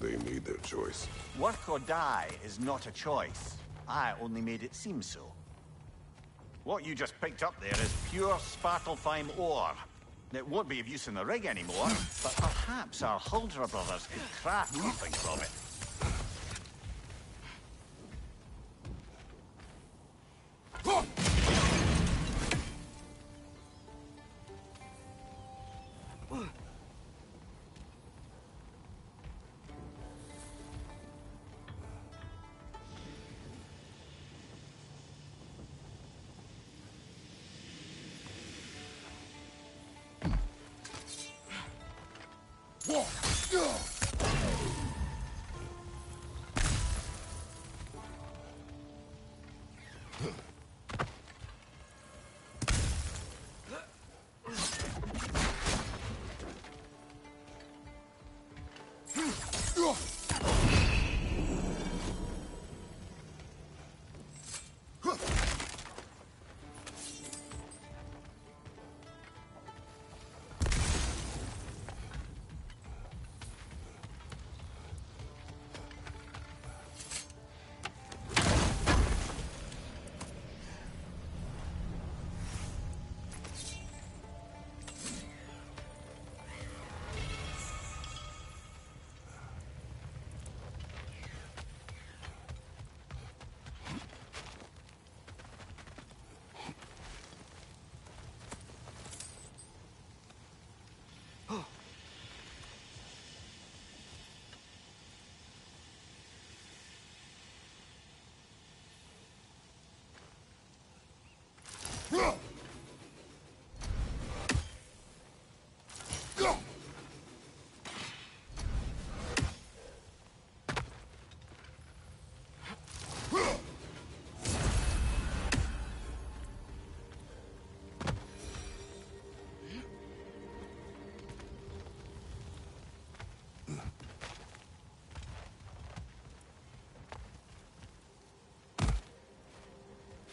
Speaker 2: They made their choice.
Speaker 3: Work or die is not a choice. I only made it seem so. What you just picked up there is pure Svartalfheim ore. It won't be of use in the rig anymore, but perhaps our Huldra brothers could craft something from it.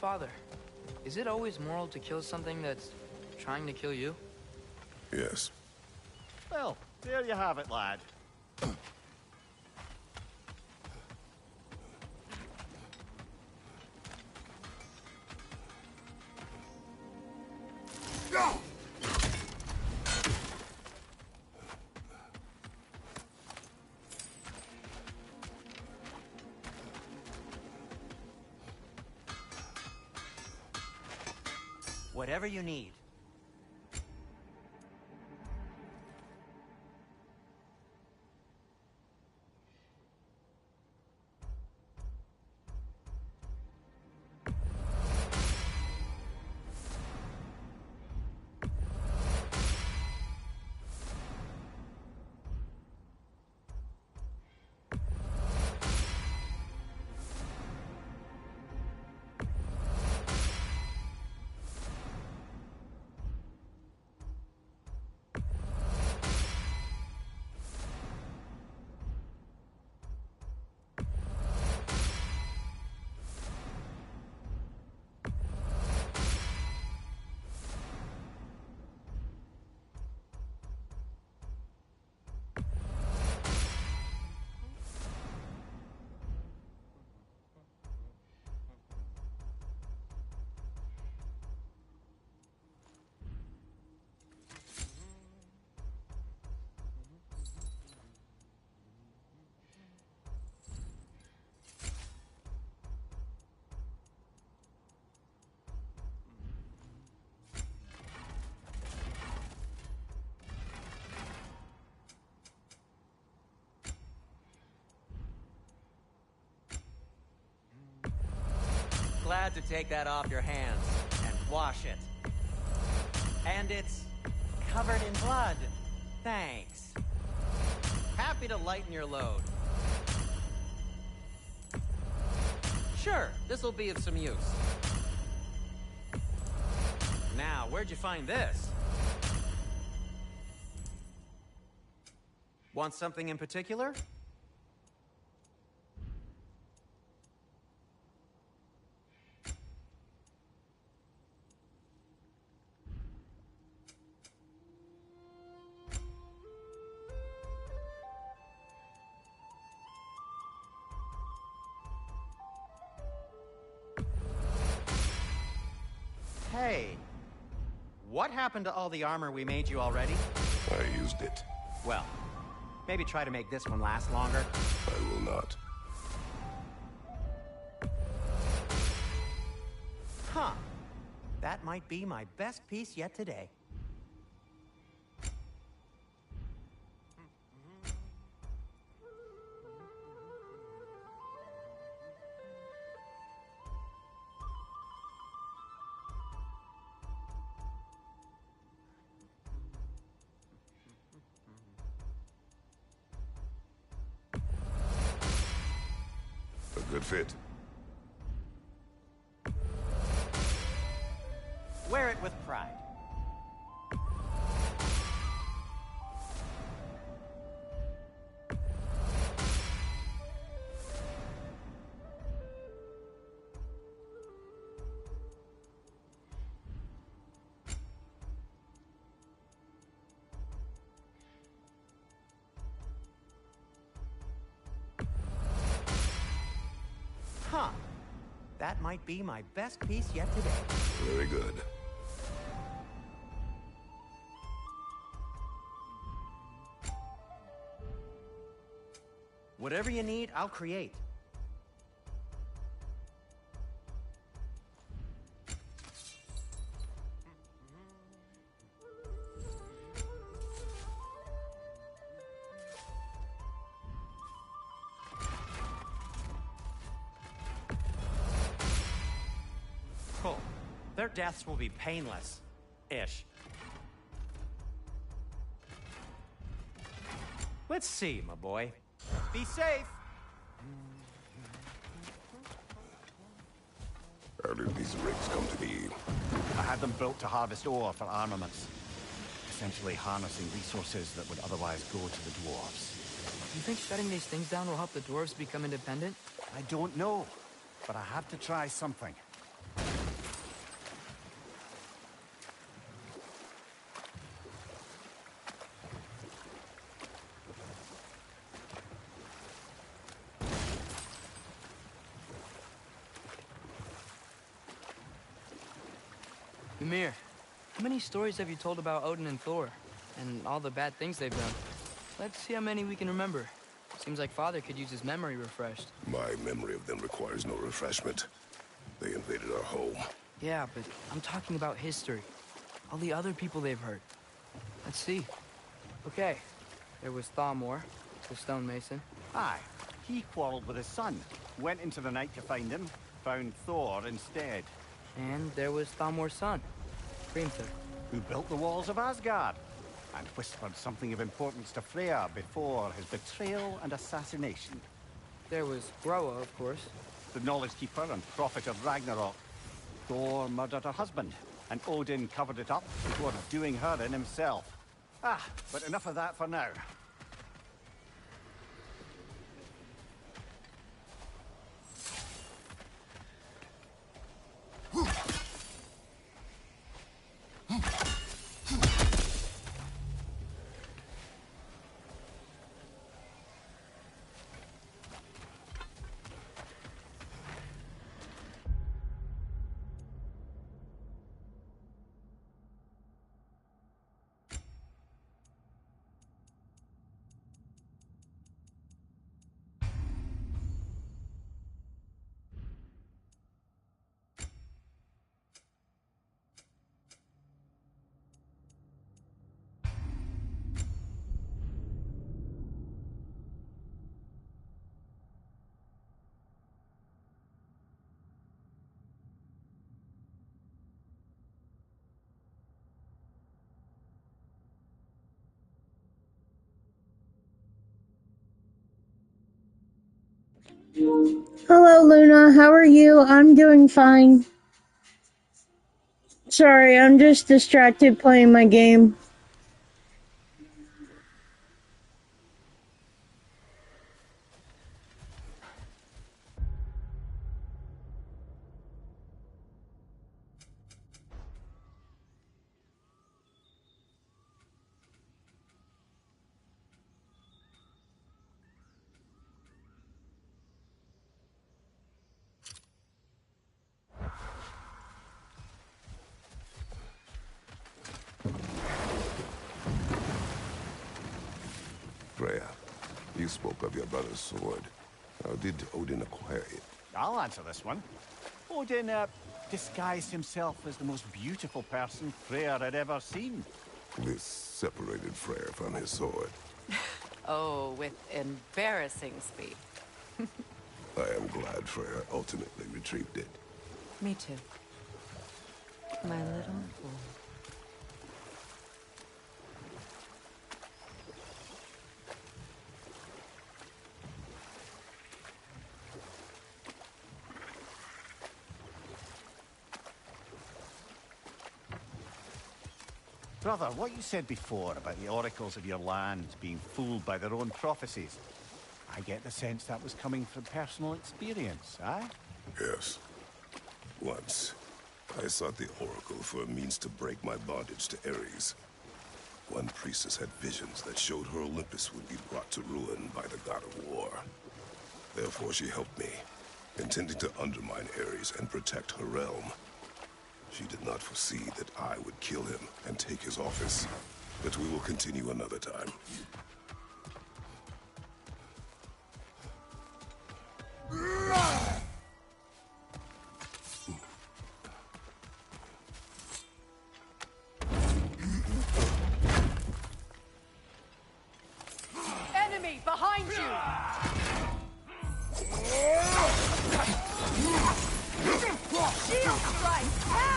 Speaker 1: father. Is it always moral to kill something that's trying to kill you?
Speaker 2: Yes.
Speaker 3: Well, there you have it, lad.
Speaker 7: Go!
Speaker 4: Whatever you need. Glad to take that off your hands and wash it. And it's covered in blood. Thanks. Happy to lighten your load. Sure, this'll be of some use. Now, where'd you find this? Want something in particular? Hey, what happened to all the armor we made you already?
Speaker 2: I used it.
Speaker 4: Well, maybe try to make this one last longer.
Speaker 2: I will not.
Speaker 4: Huh. That might be my best piece yet today.
Speaker 2: A good fit.
Speaker 4: Wear it with pride. Huh. That might be my best piece yet today.
Speaker 2: Very good.
Speaker 4: Whatever you need, I'll create. Cool. Their deaths will be painless-ish. Let's see, my boy. Be safe.
Speaker 2: How did these rigs come to be?
Speaker 3: I had them built to harvest ore for armaments. Essentially harnessing resources that would otherwise go to the dwarves.
Speaker 1: You think shutting these things down will help the dwarves become independent?
Speaker 3: I don't know, but I have to try something.
Speaker 1: Ymir, how many stories have you told about Odin and Thor? And all the bad things they've done? Let's see how many we can remember. Seems like Father could use his memory refreshed.
Speaker 2: My memory of them requires no refreshment. They invaded our home.
Speaker 1: Yeah, but I'm talking about history. All the other people they've hurt. Let's see. Okay, there was Thamor, the stonemason.
Speaker 3: Aye, he quarreled with his son. Went into the night to find him. Found Thor instead.
Speaker 1: And there was Thamor's son, Grimthur.
Speaker 3: Who built the walls of Asgard. And whispered something of importance to Freya before his betrayal and assassination.
Speaker 1: There was Groa, of course.
Speaker 3: The knowledge keeper and prophet of Ragnarok. Thor murdered her husband, and Odin covered it up before doing her in himself. Ah, but enough of that for now.
Speaker 8: Hello, Luna. How are you? I'm doing fine. Sorry, I'm just distracted playing my game.
Speaker 2: Freya, you spoke of your brother's sword. How did Odin acquire it?
Speaker 3: I'll answer this one. Odin, disguised himself as the most beautiful person Freya had ever seen.
Speaker 2: This separated Freya from his sword.
Speaker 9: Oh, with embarrassing speed.
Speaker 2: I am glad Freya ultimately retrieved it.
Speaker 9: Me too. My little fool.
Speaker 3: Brother, what you said before about the oracles of your land being fooled by their own prophecies, I get the sense that was coming from personal experience, eh?
Speaker 2: Yes. Once, I sought the oracle for a means to break my bondage to Ares. One priestess had visions that showed her Olympus would be brought to ruin by the god of war. Therefore she helped me, intending to undermine Ares and protect her realm. She did not foresee that I would kill him and take his office. But we will continue another time.
Speaker 9: Enemy behind you! Shield strike now!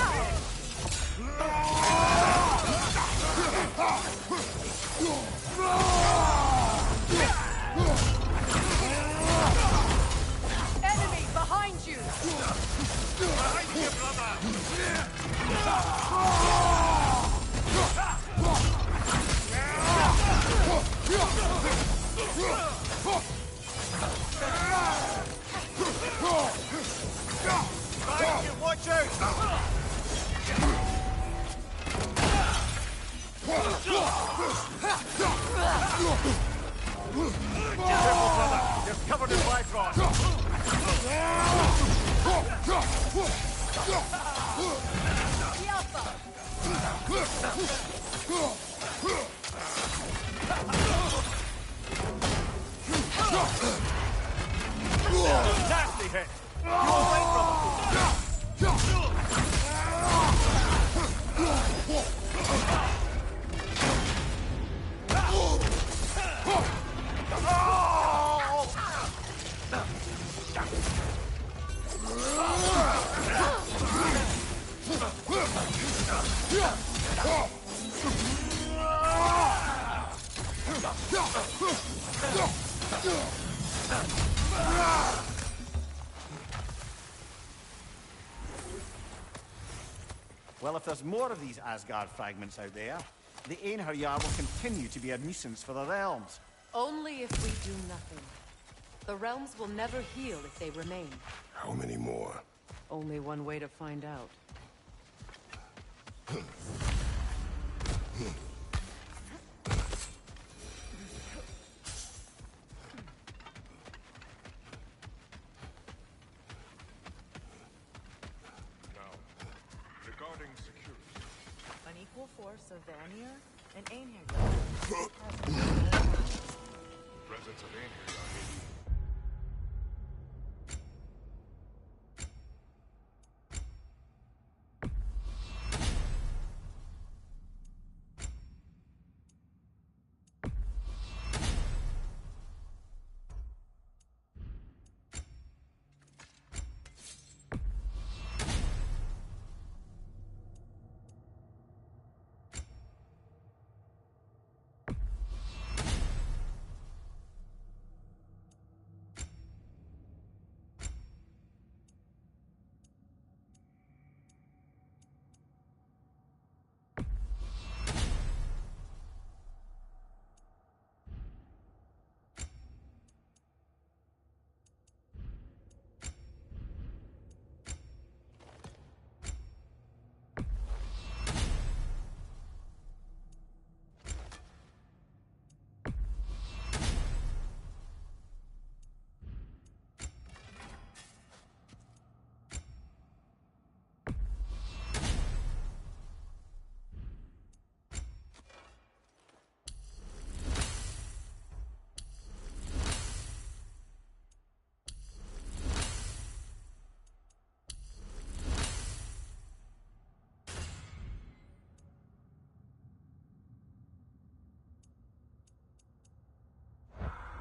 Speaker 9: Enemy behind you!
Speaker 6: Behind you, brother!
Speaker 3: Behind you, watch out! Careful, brother. You're covered in Bifrost.
Speaker 9: The Alpha!
Speaker 3: Nasty hit! Go away from him! Well, if there's more of these Asgard fragments out there, the Einherjar will continue to be a nuisance for the realms.
Speaker 9: Only if we do nothing. The realms will never heal if they remain.
Speaker 2: How many more?
Speaker 9: Only one way to find out.
Speaker 11: Regarding security.
Speaker 12: An equal force of Vanir and Einherjar.
Speaker 11: Presence of Einherjar may be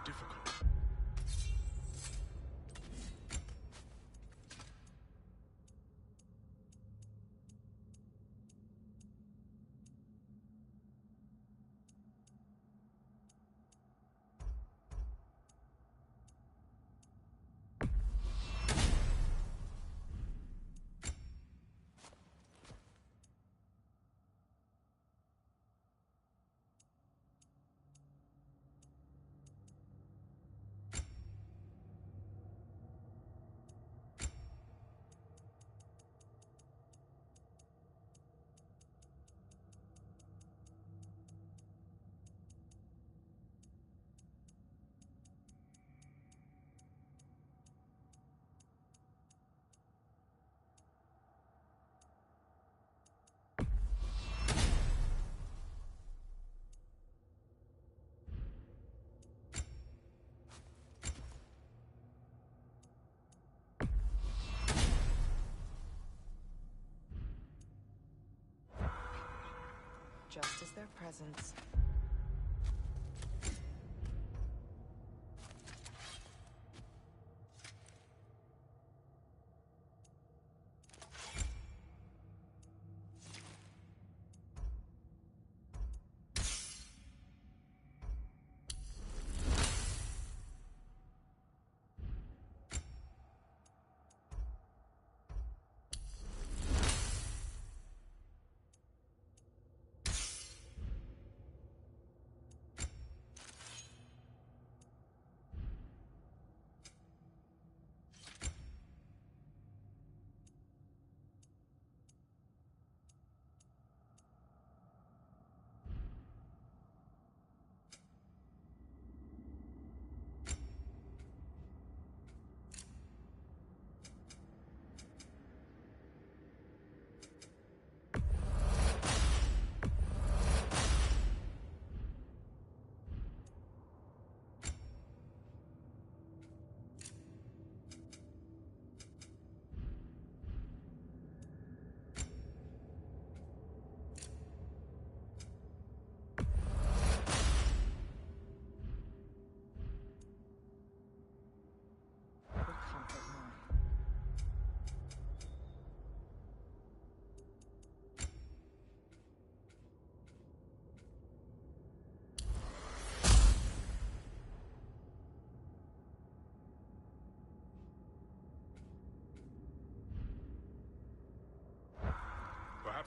Speaker 11: difficult.
Speaker 12: Just as their presence.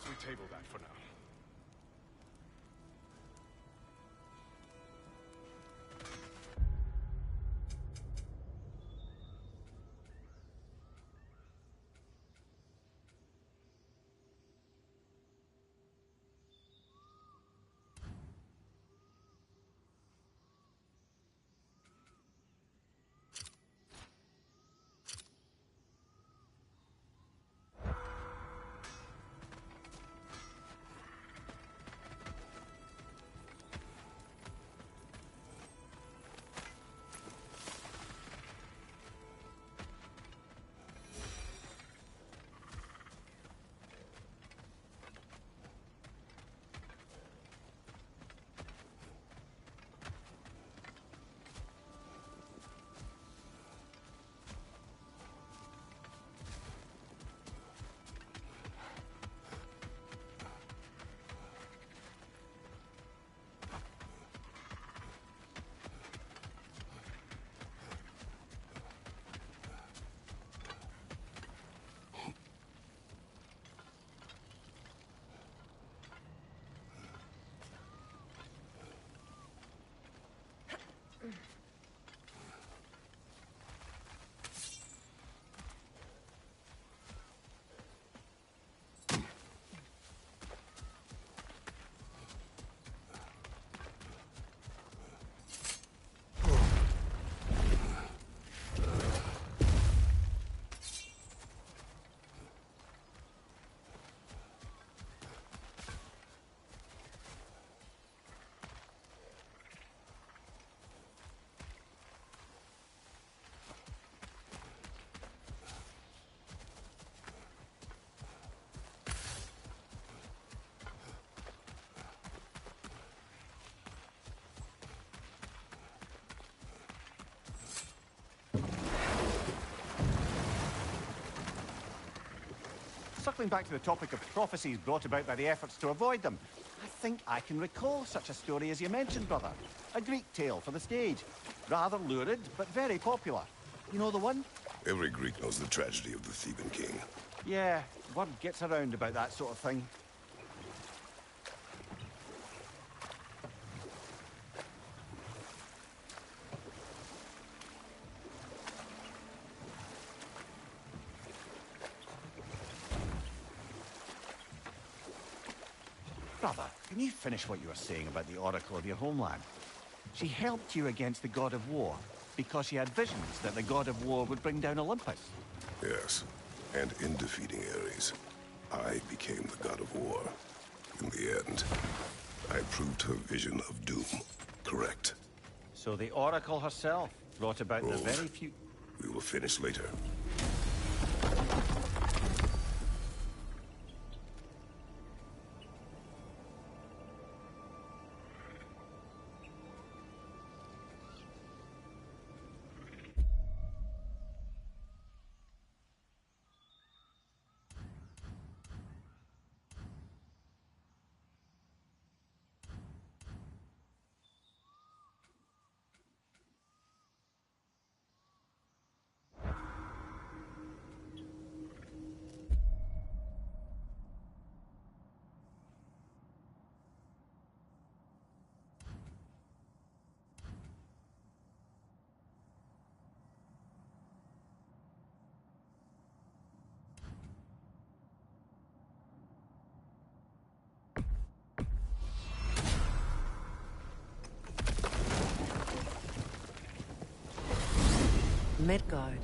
Speaker 11: Perhaps we table that for now.
Speaker 3: Circling back to the topic of prophecies brought about by the efforts to avoid them, I think I can recall such a story as you mentioned, brother. A Greek tale for the stage. Rather lurid, but very popular. You know the one?
Speaker 2: Every Greek knows the tragedy of the Theban king.
Speaker 3: Yeah, word gets around about that sort of thing. Brother, can you finish what you were saying about the Oracle of your homeland? She helped you against the god of war because she had visions that the god of war would bring down Olympus.
Speaker 2: Yes, and in defeating Ares, I became the god of war. In the end, I proved her vision of doom correct.
Speaker 3: So the Oracle herself brought about the very few...
Speaker 2: We will finish later.
Speaker 9: Midgard.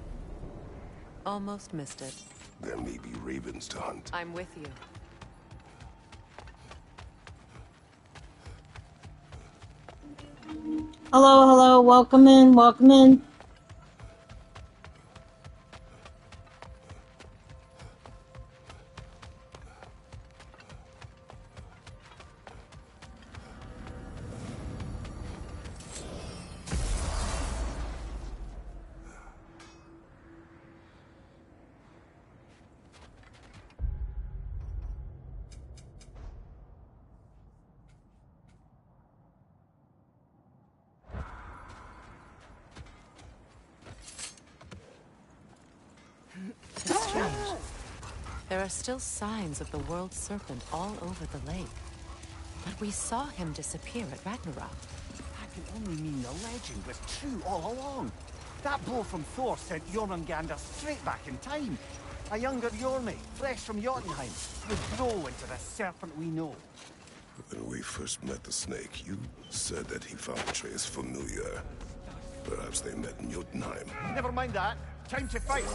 Speaker 9: Almost missed it.
Speaker 2: There may be ravens to hunt.
Speaker 9: I'm with you.
Speaker 8: Hello, hello, welcome in, welcome in.
Speaker 9: There are still signs of the world serpent all over the lake. But we saw him disappear at Ragnarok.
Speaker 3: That can only mean the legend was true all along. That blow from Thor sent Jormungandr straight back in time. A younger Jormi, fresh from Jotunheim, would grow into the serpent we know.
Speaker 2: When we first met the snake, you said that he found Atreus familiar. Perhaps they met in Jotunheim.
Speaker 3: Never mind that. Time to fight.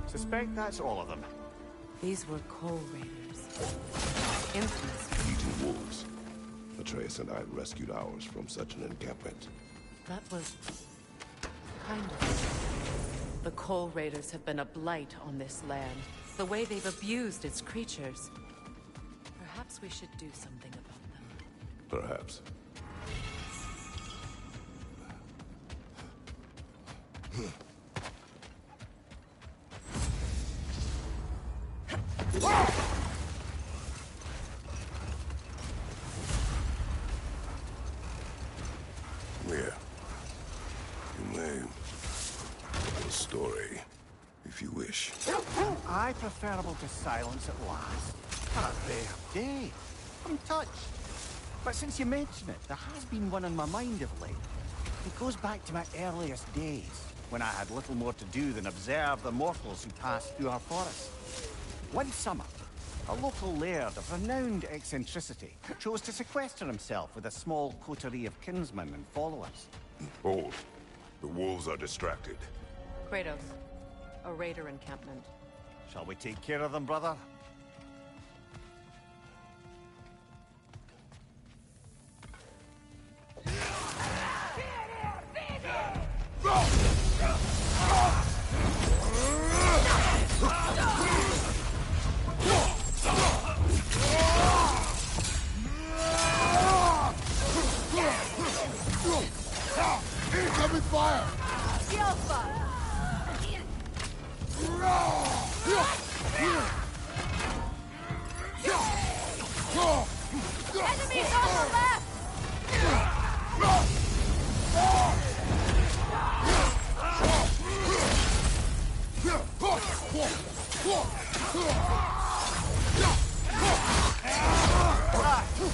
Speaker 3: Suspect that's all of them.
Speaker 9: These were coal raiders. Infamous.
Speaker 2: Eating wolves. Atreus and I rescued ours from such an encampment.
Speaker 9: That was kind of. The coal raiders have been a blight on this land. The way they've abused its creatures. Perhaps we should do something about them.
Speaker 2: Perhaps. Yeah. You may tell a story, if you wish.
Speaker 3: I preferable to silence at last. A rare day. I'm touched. But since you mention it, there has been one on my mind of late. It goes back to my earliest days, when I had little more to do than observe the mortals who passed through our forest. One summer, a local laird of renowned eccentricity chose to sequester himself with a small coterie of kinsmen and followers.
Speaker 2: Hold. The wolves are distracted.
Speaker 9: Kratos, a raider encampment.
Speaker 3: Shall we take care of them, brother?
Speaker 7: Incoming fire!
Speaker 12: Enemies on the left!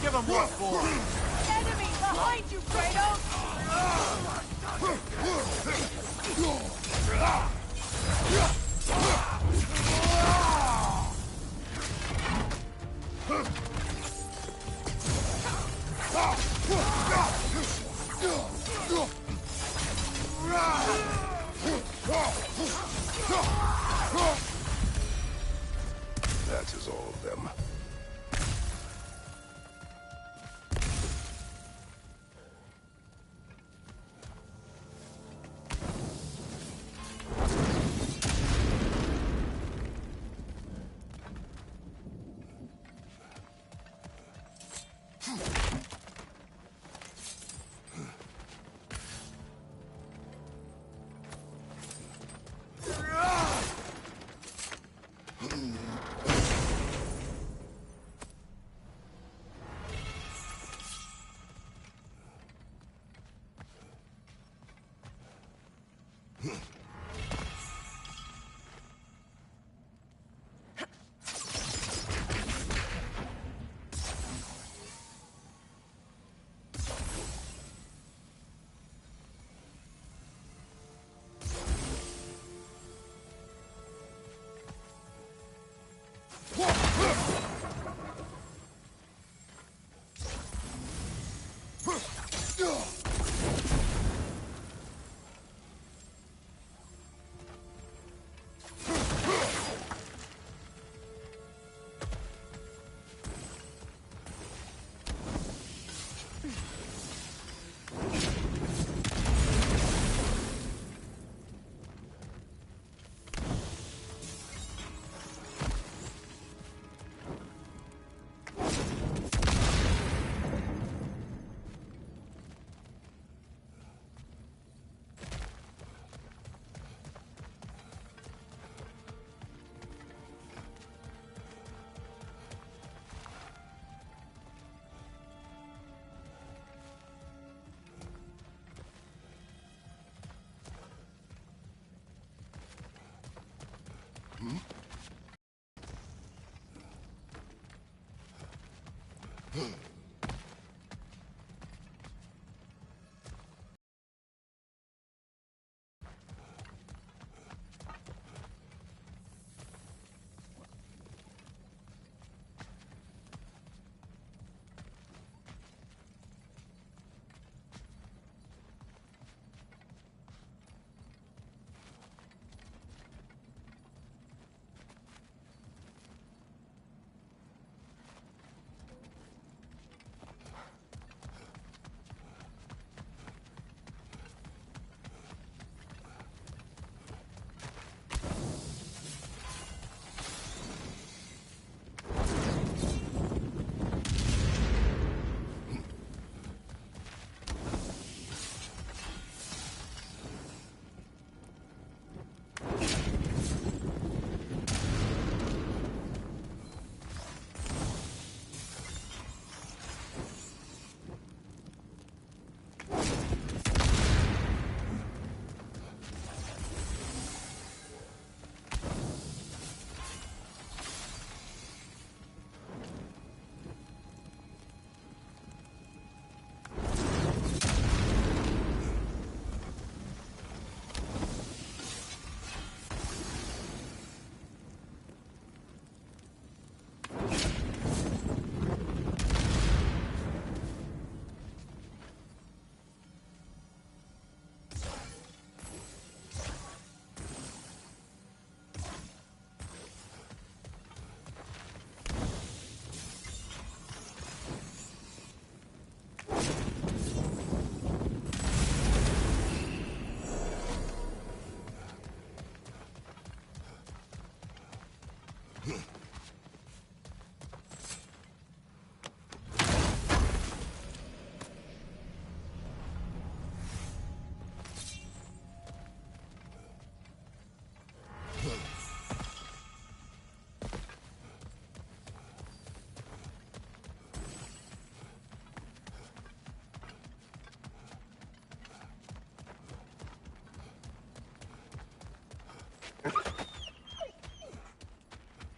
Speaker 3: Give him what for!
Speaker 12: Enemy behind you, Kratos!
Speaker 2: That is all of them.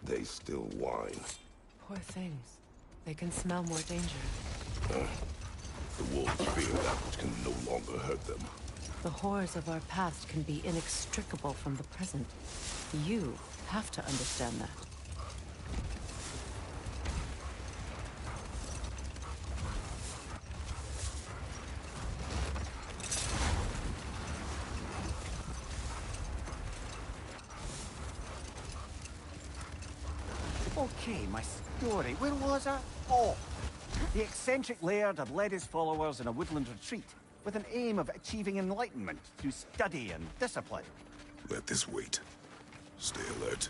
Speaker 2: They still whine.
Speaker 9: Poor things. They can smell more danger.
Speaker 2: The wolves fear that which can no longer hurt them.
Speaker 9: The horrors of our past can be inextricable from the present. You have to understand that.
Speaker 3: Okay, my story. Where was I? Oh! The eccentric laird had led his followers in a woodland retreat with an aim of achieving enlightenment through study and discipline.
Speaker 2: Let this wait. Stay alert.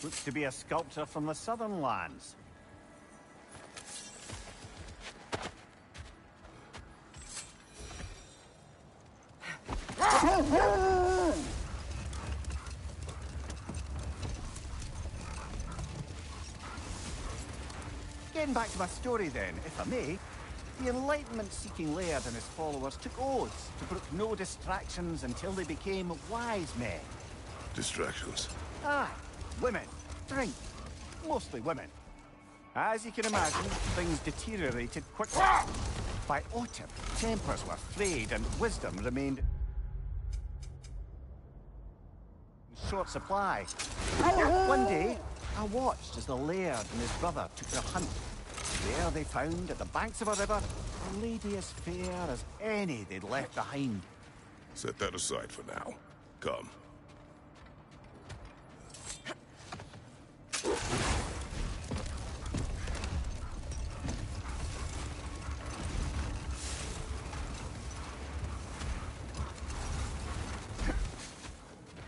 Speaker 3: Looks to be a sculptor from the southern lands. Getting back to my story then, if I may, the enlightenment-seeking laird and his followers took oaths to brook no distractions until they became wise men.
Speaker 2: Distractions?
Speaker 3: Aye, women, drink, mostly women. As you can imagine, things deteriorated quickly. By autumn, tempers were frayed and wisdom remained in short supply. One day, I watched as the laird and his brother took their hunt. There they found, at the banks of a river, a lady as fair as any they'd left behind.
Speaker 2: Set that aside for now. Come.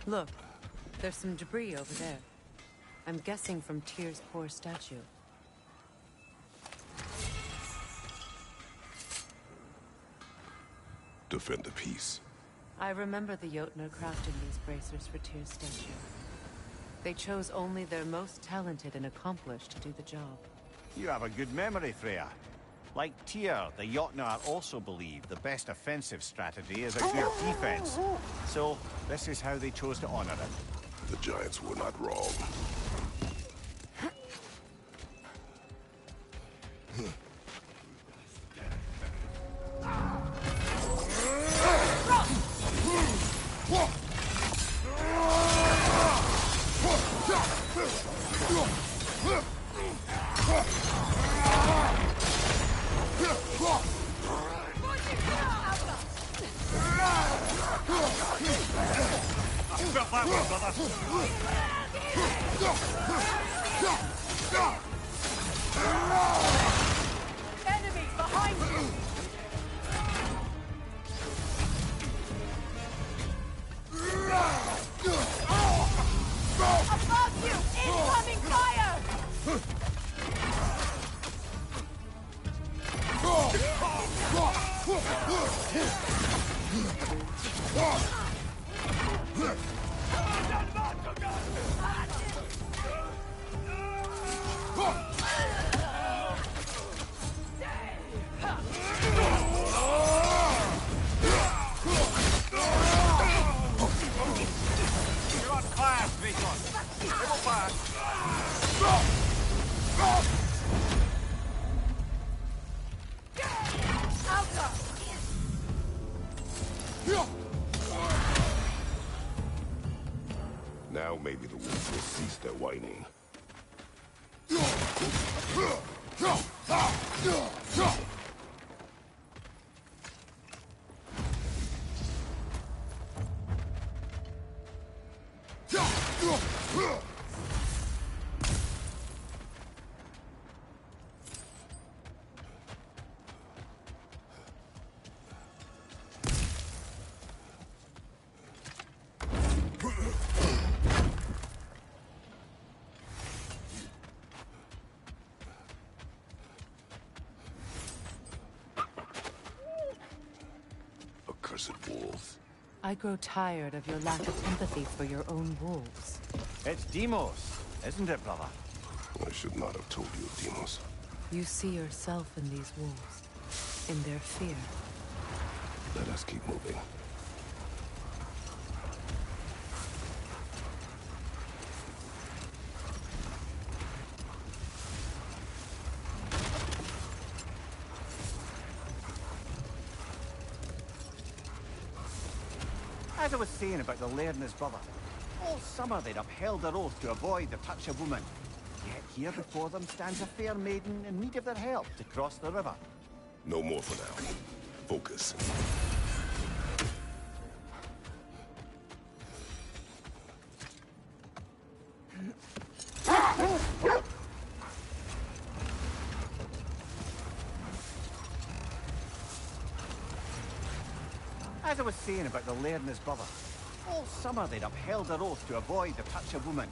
Speaker 9: Look, there's some debris over there. I'm guessing from Tyr's poor statue.
Speaker 2: Defend the peace.
Speaker 9: I remember the Jotnar crafting these bracers for Tyr's statue. They chose only their most talented and accomplished to do the job.
Speaker 3: You have a good memory, Freya. Like Tyr, the Jotnar also believe the best offensive strategy is a good defense. So, this is how they chose to honor it.
Speaker 2: The Giants were not wrong.
Speaker 3: that one, brother.
Speaker 12: Enemy behind you! Above you! Incoming fire!
Speaker 3: You're on fire, Kratos. Double fire.
Speaker 2: Now maybe the wolves will cease their whining. Accursed wolves.
Speaker 9: I grow tired of your lack of empathy for your own wolves.
Speaker 3: It's Demos, isn't it, brother?
Speaker 2: I should not have told you of Demos.
Speaker 9: You see yourself in these wolves, in their fear.
Speaker 2: Let us keep moving.
Speaker 3: As I was saying about the laird and his brother, all summer they'd upheld their oath to avoid the touch of woman. Yet here before them stands a fair maiden in need of their help to cross the river.
Speaker 2: No more for now. Focus.
Speaker 3: As I was saying about the laird and his brother, all summer they'd upheld their oath to avoid the touch of woman.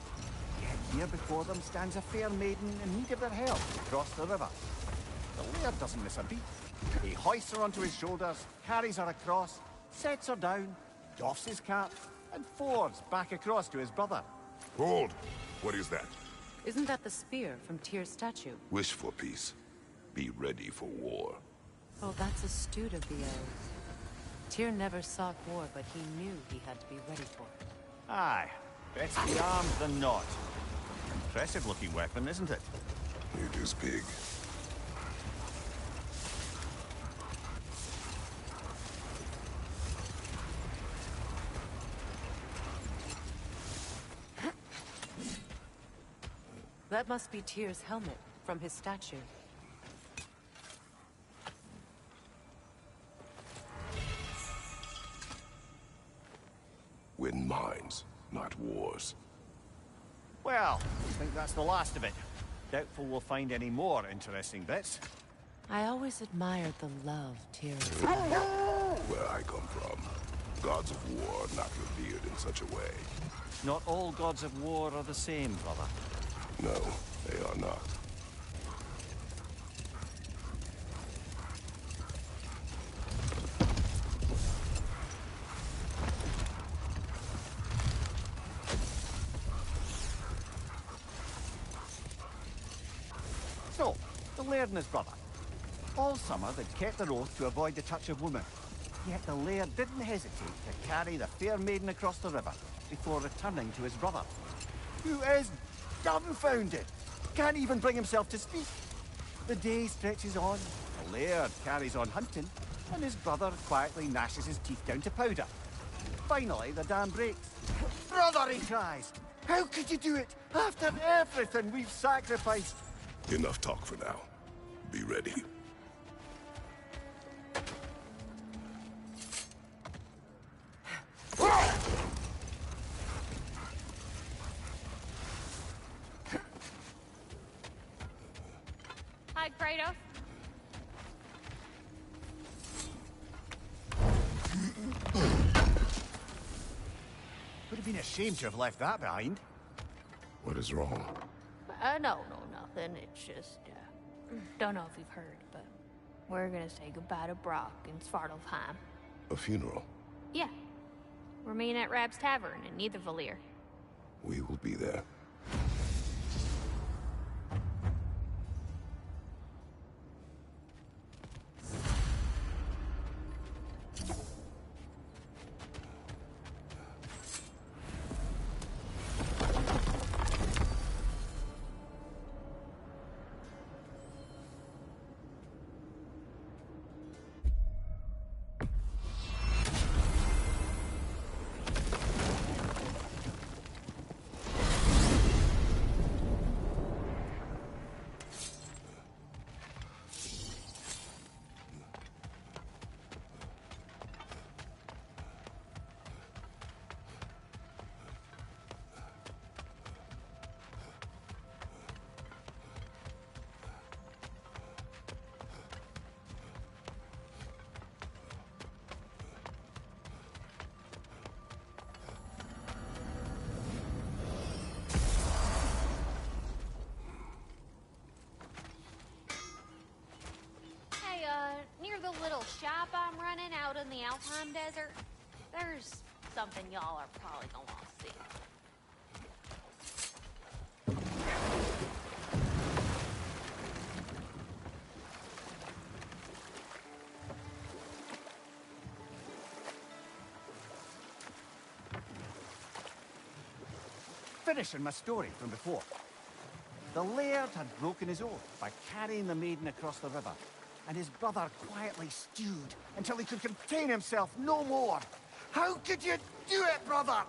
Speaker 3: Yet here before them stands a fair maiden in need of their help to cross the river. The laird doesn't miss a beat. He hoists her onto his shoulders, carries her across, sets her down, doffs his cap, and fords back across to his brother.
Speaker 2: Hold! What is that?
Speaker 9: Isn't that the spear from Tyr's statue?
Speaker 2: Wish for peace. Be ready for war.
Speaker 9: Oh, that's astute of the elves. Tyr never sought war, but he knew he had to be ready for it.
Speaker 3: Aye, better be armed than not. Impressive looking weapon, isn't it?
Speaker 2: It is big.
Speaker 9: That must be Tyr's helmet from his statue.
Speaker 2: Win minds, not wars.
Speaker 3: Well, I think that's the last of it. Doubtful we'll find any more interesting bits.
Speaker 9: I always admired the love Tyr had.
Speaker 2: Where I come from, gods of war are not revered in such a way.
Speaker 3: Not all gods of war are the same, brother.
Speaker 2: No, they are not.
Speaker 3: So, the laird and his brother. All summer they'd kept their oath to avoid the touch of woman. Yet the laird didn't hesitate to carry the fair maiden across the river before returning to his brother, who is dumbfounded, can't even bring himself to speak. The day stretches on, the laird carries on hunting, and his brother quietly gnashes his teeth down to powder. Finally, the dam breaks. "Brother," he cries, "how could you do it after everything we've sacrificed?"
Speaker 2: Enough talk for now. Be ready.
Speaker 3: have been ashamed to have left that behind.
Speaker 2: What is wrong?
Speaker 13: No, nothing. It's just, don't know if you've heard, but we're gonna say goodbye to Brock in Svartalfheim.
Speaker 2: A funeral?
Speaker 13: Yeah. We're meeting at Rab's Tavern in Niedervalier.
Speaker 2: We will be there.
Speaker 13: Near the little shop I'm running out in the Alpine Desert, there's something y'all are probably gonna want to see.
Speaker 3: Finishing my story from before. The laird had broken his oath by carrying the maiden across the river, and his brother quietly stewed until he could contain himself no more. How could you do it, brother?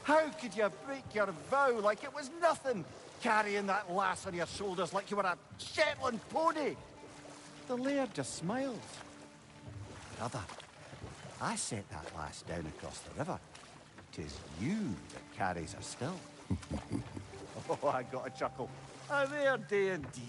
Speaker 3: How could you break your vow like it was nothing, carrying that lass on your shoulders like you were a Shetland pony? The laird just smiled. Brother, I set that lass down across the river. 'Tis you that carries her still. Oh, I got a chuckle. A rare day indeed.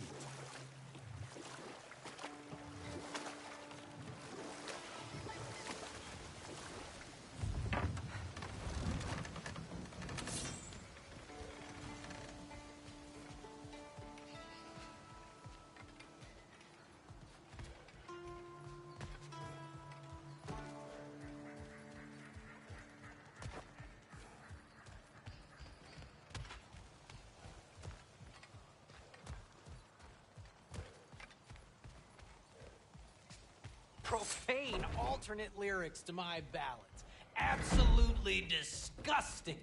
Speaker 10: Profane alternate lyrics to my ballads. Absolutely disgusting.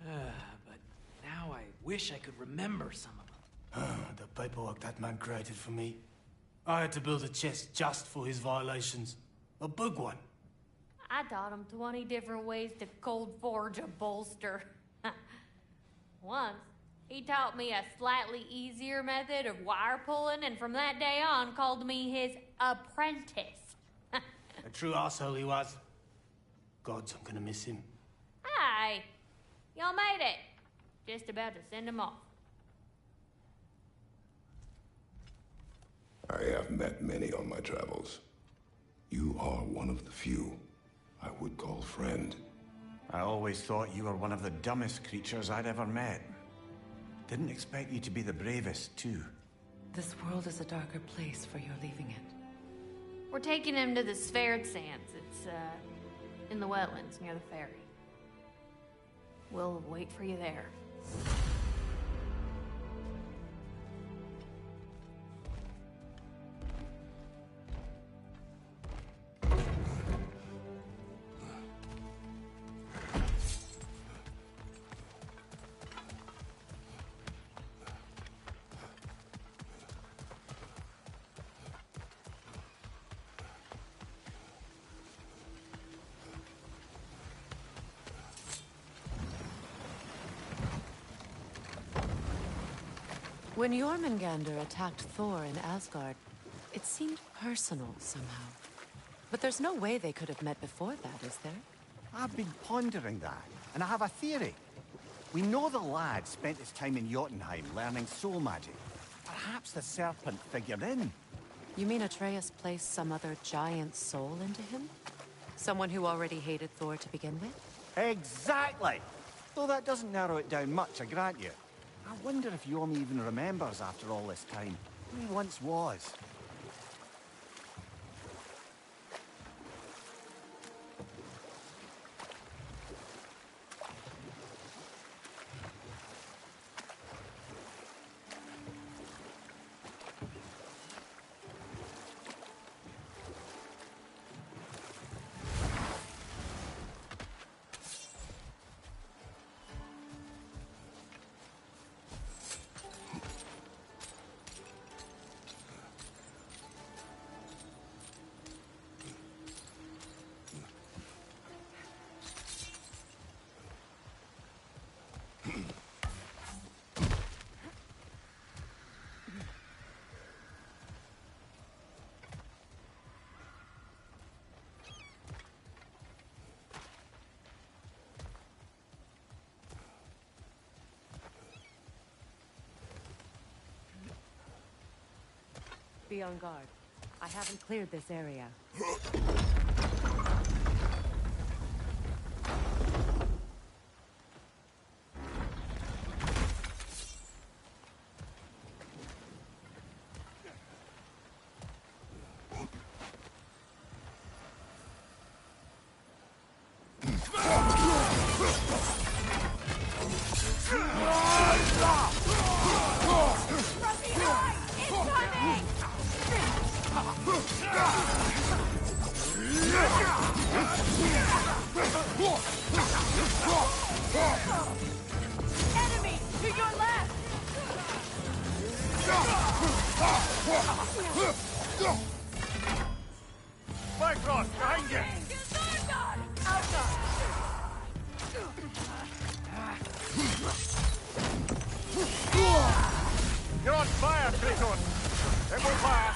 Speaker 10: But now I wish I could remember some of them.
Speaker 14: The paperwork that man created for me. I had to build a chest just for his violations. A big one.
Speaker 13: I taught him 20 different ways to cold forge a bolster. Once, he taught me a slightly easier method of wire pulling, and from that day on called me his apprentice.
Speaker 14: A true asshole he was. Gods, I'm gonna miss him.
Speaker 13: Hi! Y'all made it. Just about to send him off.
Speaker 2: I have met many on my travels. You are one of the few I would call friend.
Speaker 3: I always thought you were one of the dumbest creatures I'd ever met. Didn't expect you to be the bravest, too.
Speaker 9: This world is a darker place for your leaving it.
Speaker 13: We're taking him to the Sverd Sands. It's, in the wetlands near the ferry. We'll wait for you there.
Speaker 9: When Jormungandr attacked Thor in Asgard, it seemed personal somehow. But there's no way they could have met before that, is there?
Speaker 3: I've been pondering that, and I have a theory. We know the lad spent his time in Jotunheim learning soul magic. Perhaps the serpent figured in.
Speaker 9: You mean Atreus placed some other giant soul into him? Someone who already hated Thor to begin with?
Speaker 3: Exactly! Though that doesn't narrow it down much, I grant you. I wonder if Yomi even remembers after all this time who he once was.
Speaker 12: Be on guard. I haven't cleared this area.
Speaker 13: Enemy to your left!
Speaker 3: Bifrost, behind you! You're on fire, Kratos! It will pass!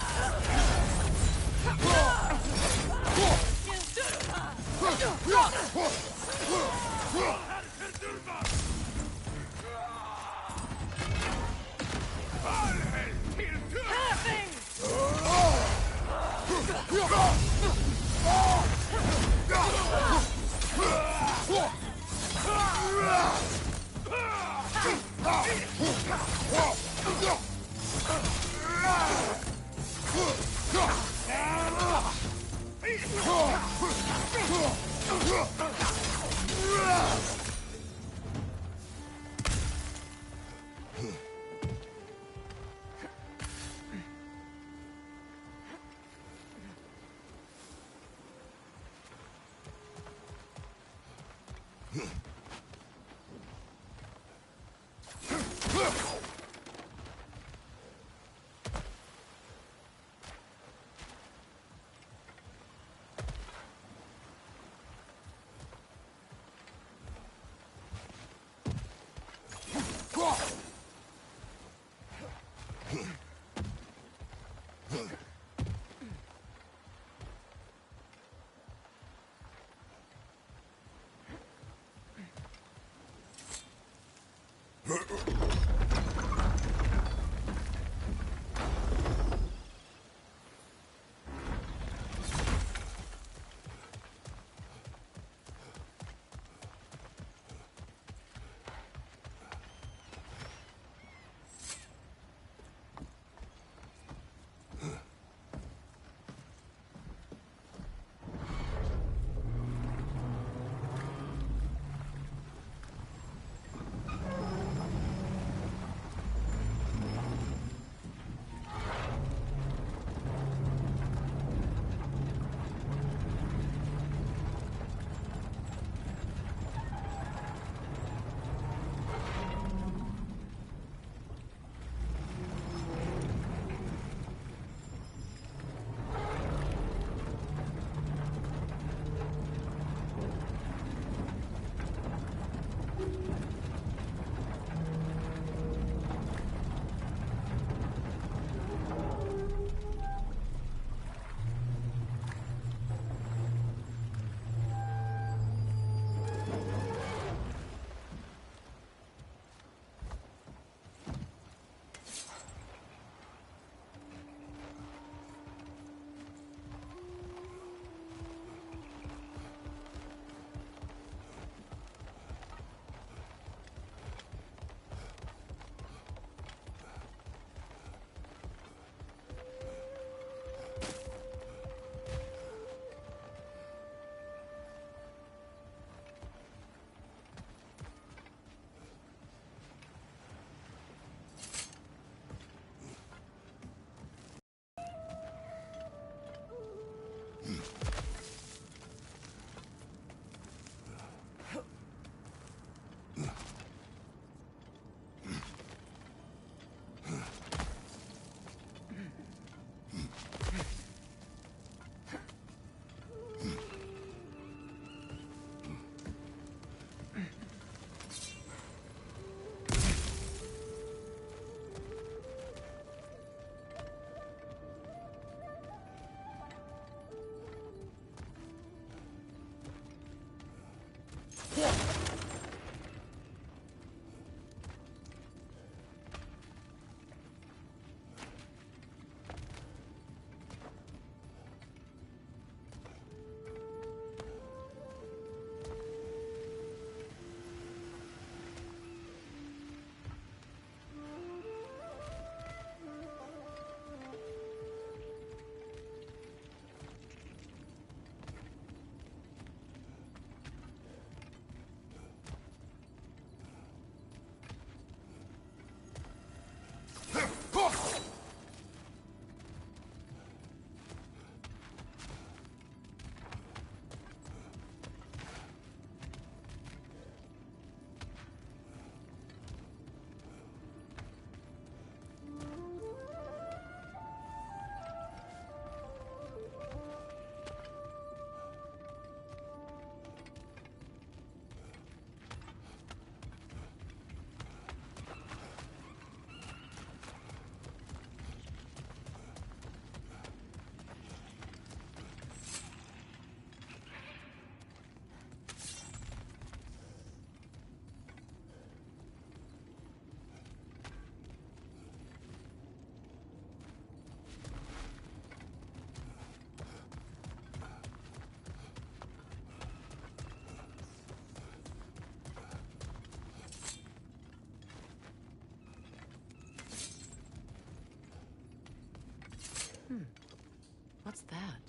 Speaker 9: What's that?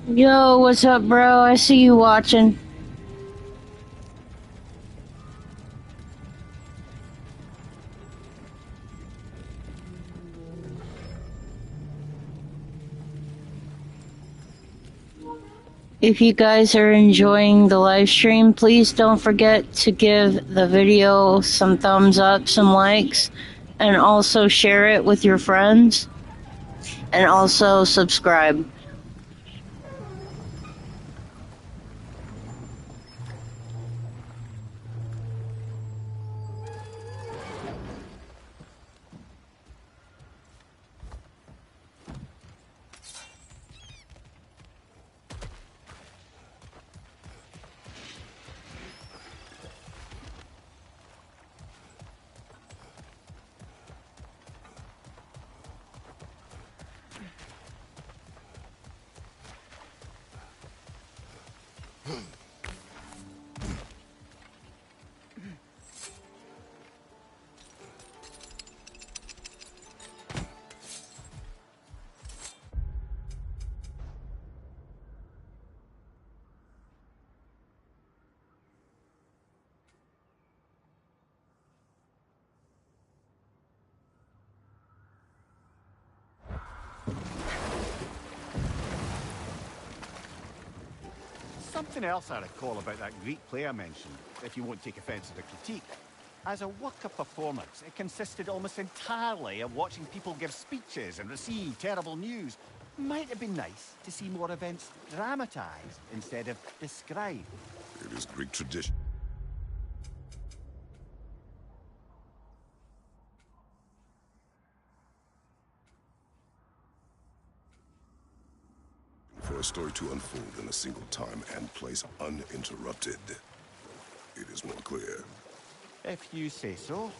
Speaker 8: Yo, what's up, bro? I see you watching. If you guys are enjoying the live stream, please don't forget to give the video some thumbs up, some likes, and also share it with your friends, and also subscribe.
Speaker 3: something else I recall about that Greek play I mentioned, if you won't take offense to the critique. As a work of performance, it consisted almost entirely of watching people give speeches and receive terrible news. Might have been nice to see more events dramatized instead of described.
Speaker 2: It is Greek tradition. For a story to unfold in a single time and place uninterrupted. It is more clear.
Speaker 3: If you say so.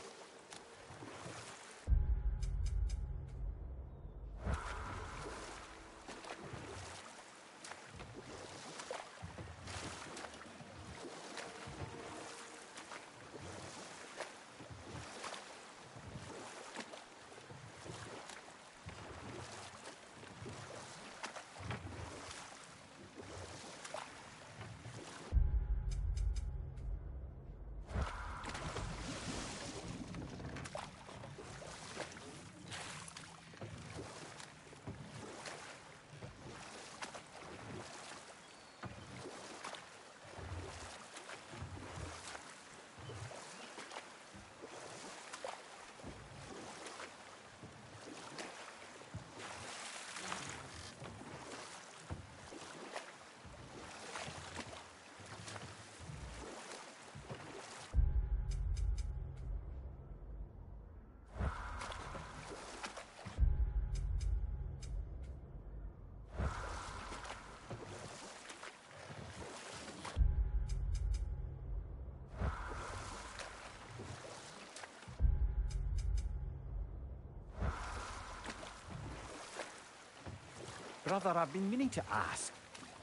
Speaker 3: Brother, I've been meaning to ask.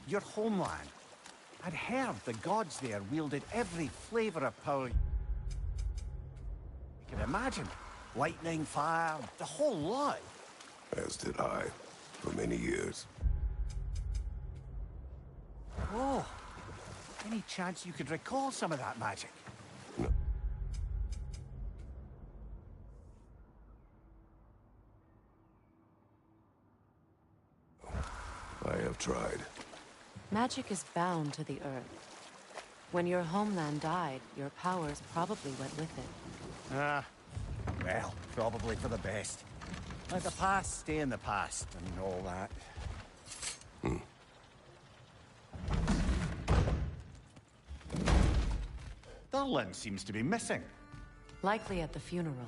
Speaker 3: Your homeland. I'd heard the gods there wielded every flavor of power you could imagine. Lightning, fire, the whole lot.
Speaker 2: As did I, for many years.
Speaker 3: Oh, any chance you could recall some of that magic?
Speaker 2: No. I have tried.
Speaker 9: Magic is bound to the earth. When your homeland died, your powers probably went with it.
Speaker 3: Well, probably for the best. Let the past stay in the past and all that. Durlin seems to be missing.
Speaker 9: Likely at the funeral.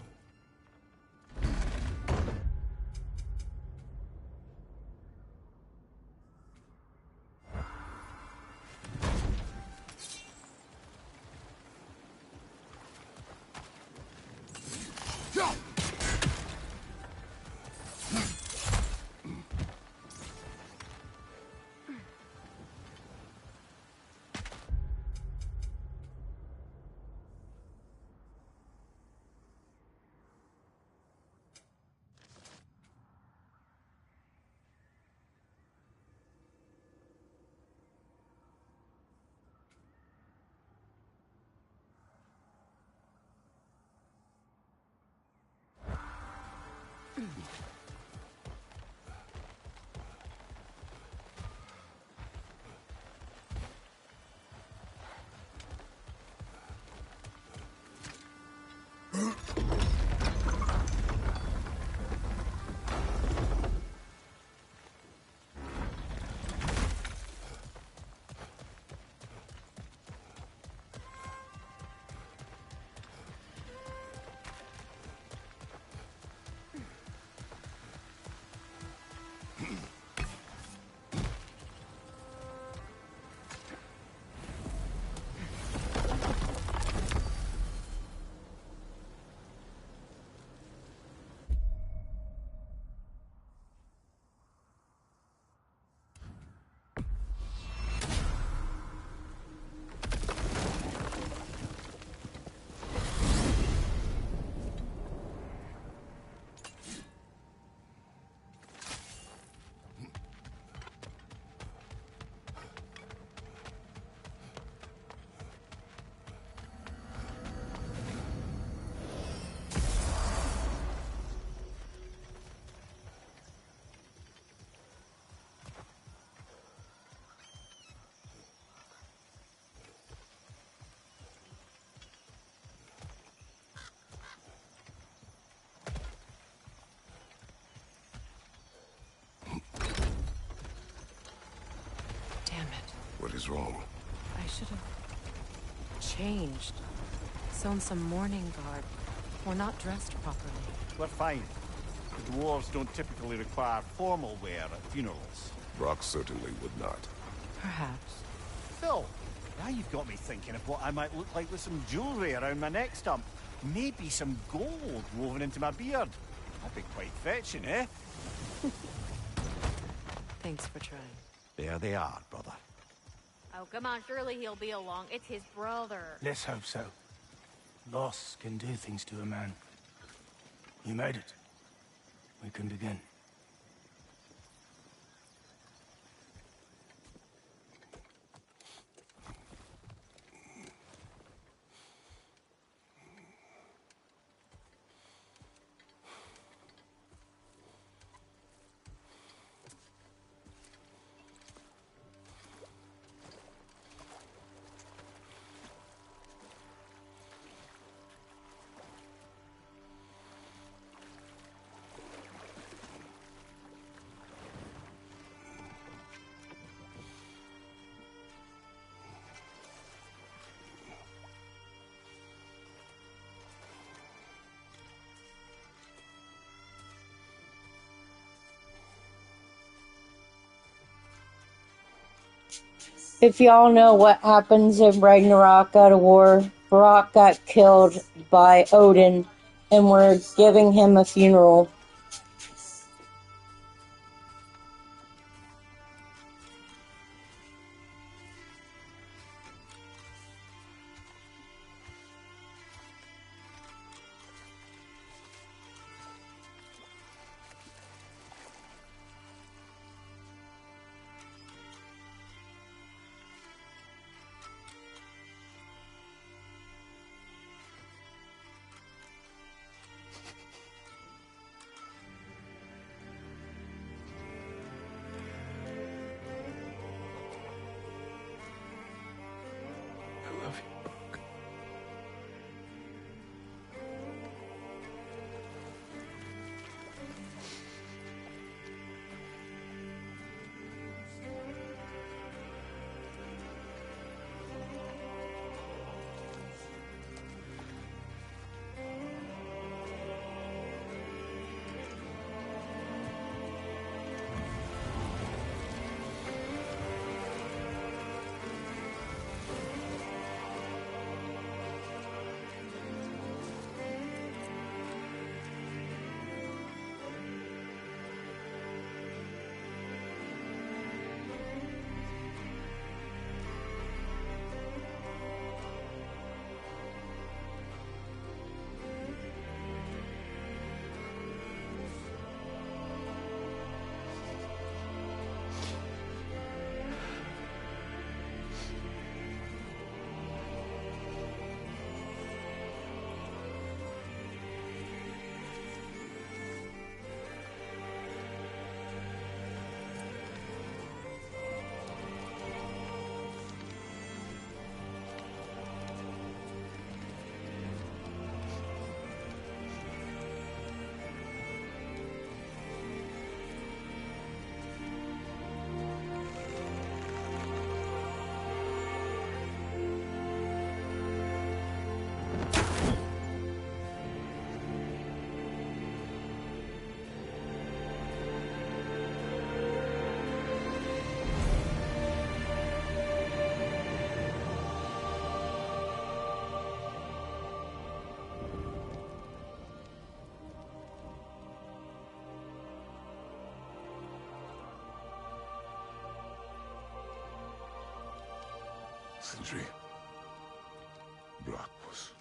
Speaker 2: wrong?
Speaker 9: I should have changed. Sewn some mourning garb. We're not dressed properly.
Speaker 3: We're fine. The dwarves don't typically require formal wear at funerals.
Speaker 2: Brock certainly would not.
Speaker 9: Perhaps.
Speaker 3: Phil, now you've got me thinking of what I might look like with some jewellery around my neck stump. Maybe some gold woven into my beard. That'd be quite fetching, eh?
Speaker 9: Thanks for trying.
Speaker 3: There they are, brother.
Speaker 13: Oh, come on, surely he'll be along. It's his brother.
Speaker 14: Let's hope so. Loss can do things to a man. You made it. We can begin.
Speaker 8: If y'all know what happens in Ragnarok God of War, Brock got killed by Odin, and we're giving him a funeral.
Speaker 2: I love you, Brock. Sindri. Brock was...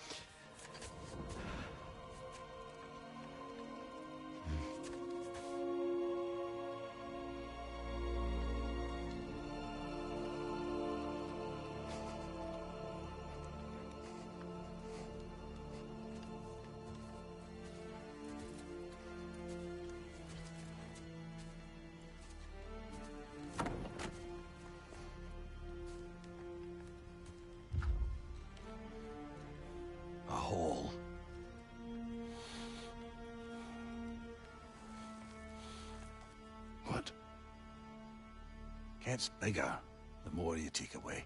Speaker 2: a hole. What?
Speaker 3: Gets bigger. the more you take away.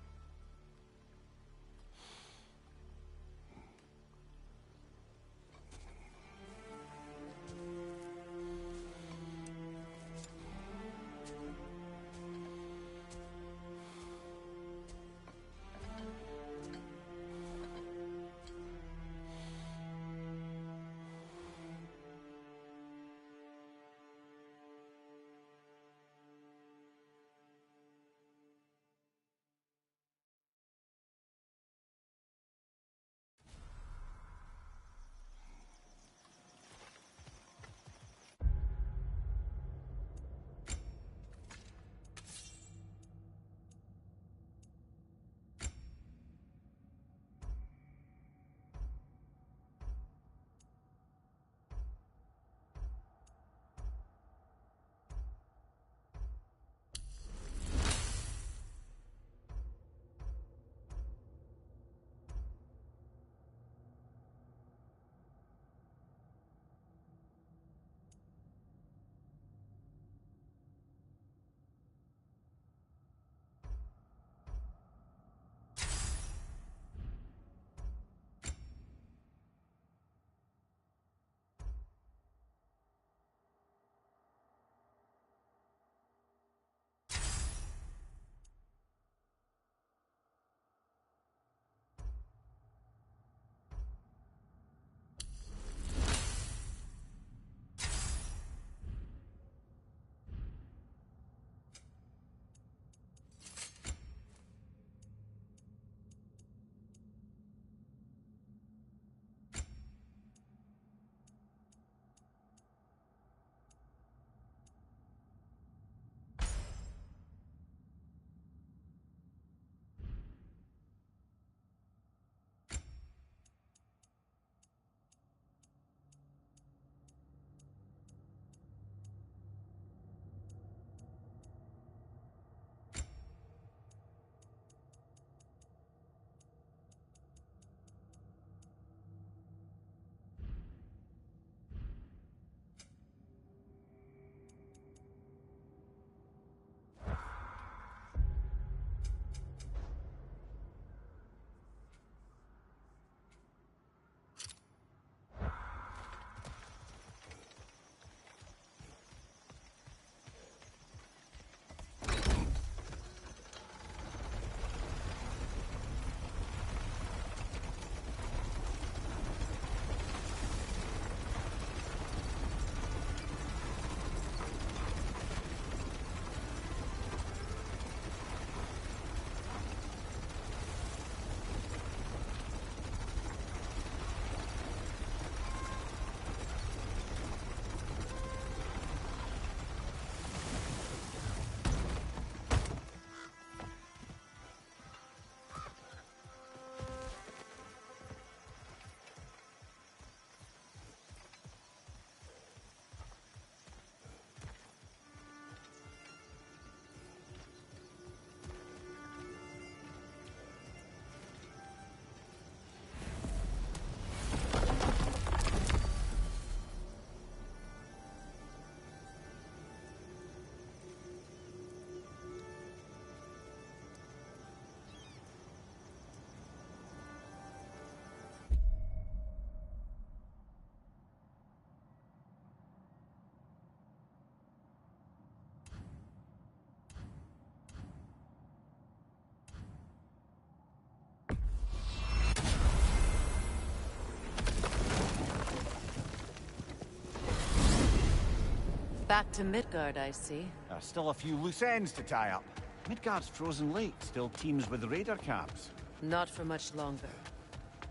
Speaker 9: Back to Midgard, I see.
Speaker 3: There's still a few loose ends to tie up. Midgard's frozen lake still teems with raider camps.
Speaker 9: Not for much longer.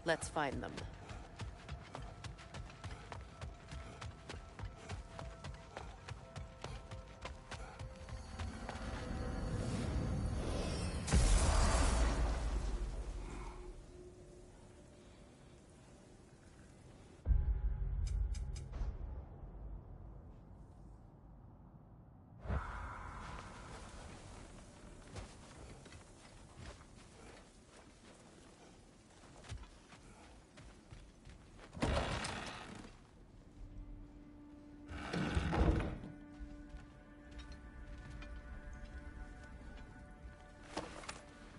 Speaker 9: Let's find them.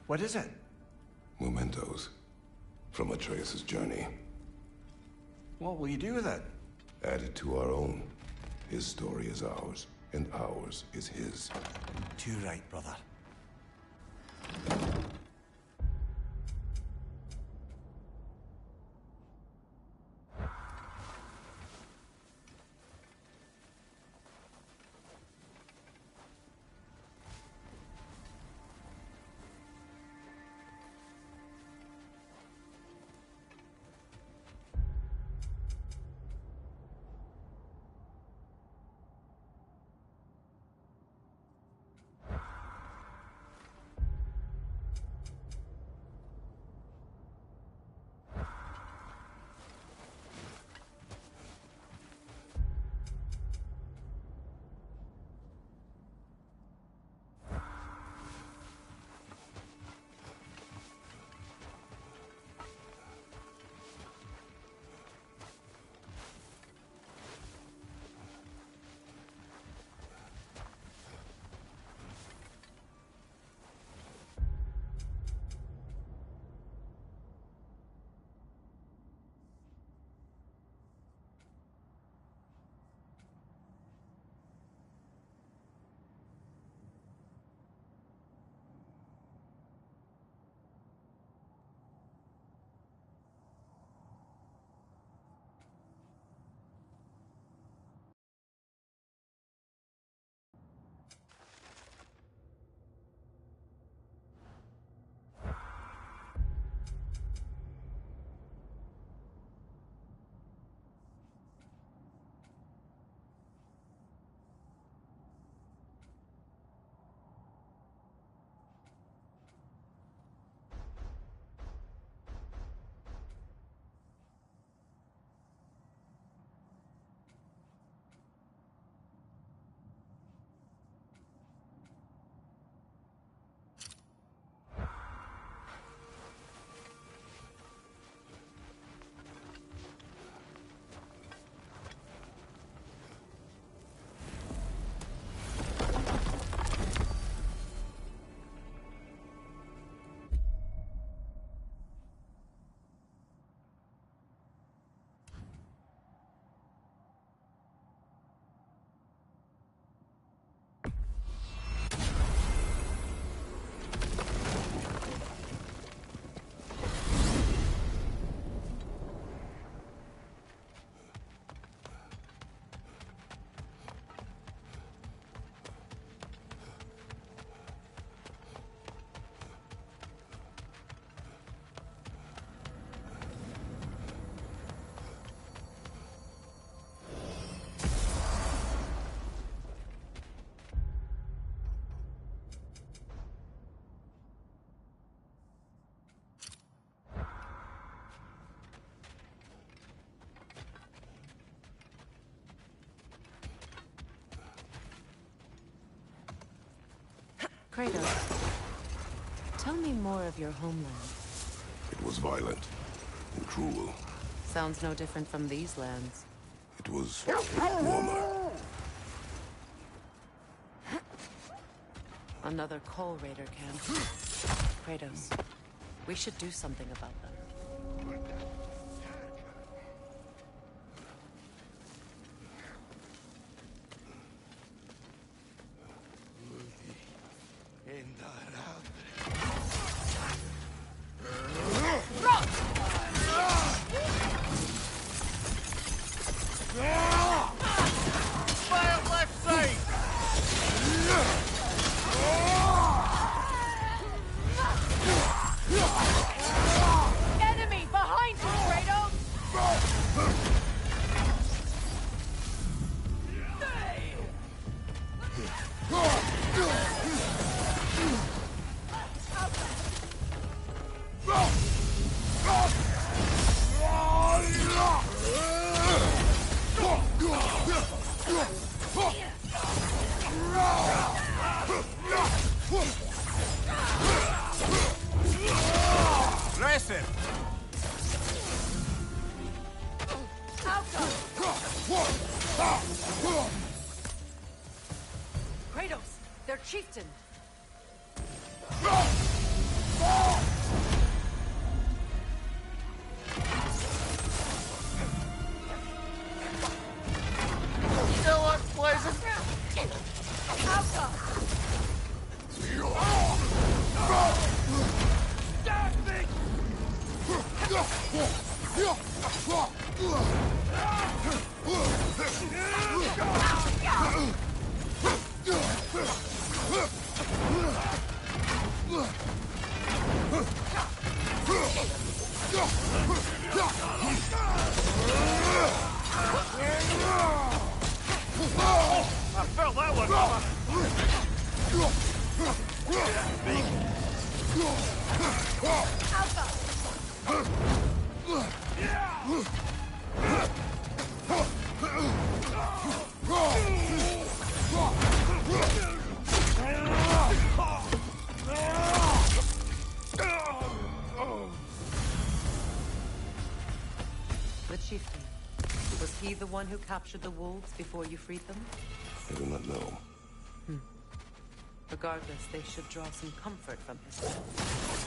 Speaker 3: What is it?
Speaker 2: Mementos. From Atreus' journey.
Speaker 3: What will you do with it?
Speaker 2: Add it to our own. His story is ours, and ours is his.
Speaker 3: Too right, brother.
Speaker 9: Kratos, tell me more of your homeland.
Speaker 2: It was violent and cruel.
Speaker 9: Sounds no different from these lands.
Speaker 2: It was warmer.
Speaker 9: Another Coal Raider camp. Kratos, we should do something about them. Kratos, their chieftain.
Speaker 3: I felt that one, Mama.
Speaker 9: The chieftain. Was he the one who captured the wolves before you freed them?
Speaker 2: I do not know.
Speaker 9: Regardless, they should draw some comfort from his death.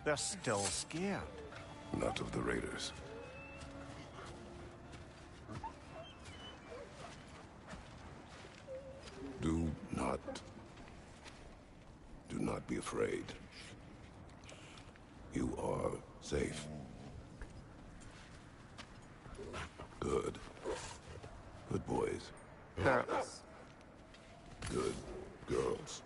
Speaker 3: They're still scared.
Speaker 2: Not of the raiders. Do not be afraid. You are safe. Good. Good boys.
Speaker 9: Girls.
Speaker 2: Good girls.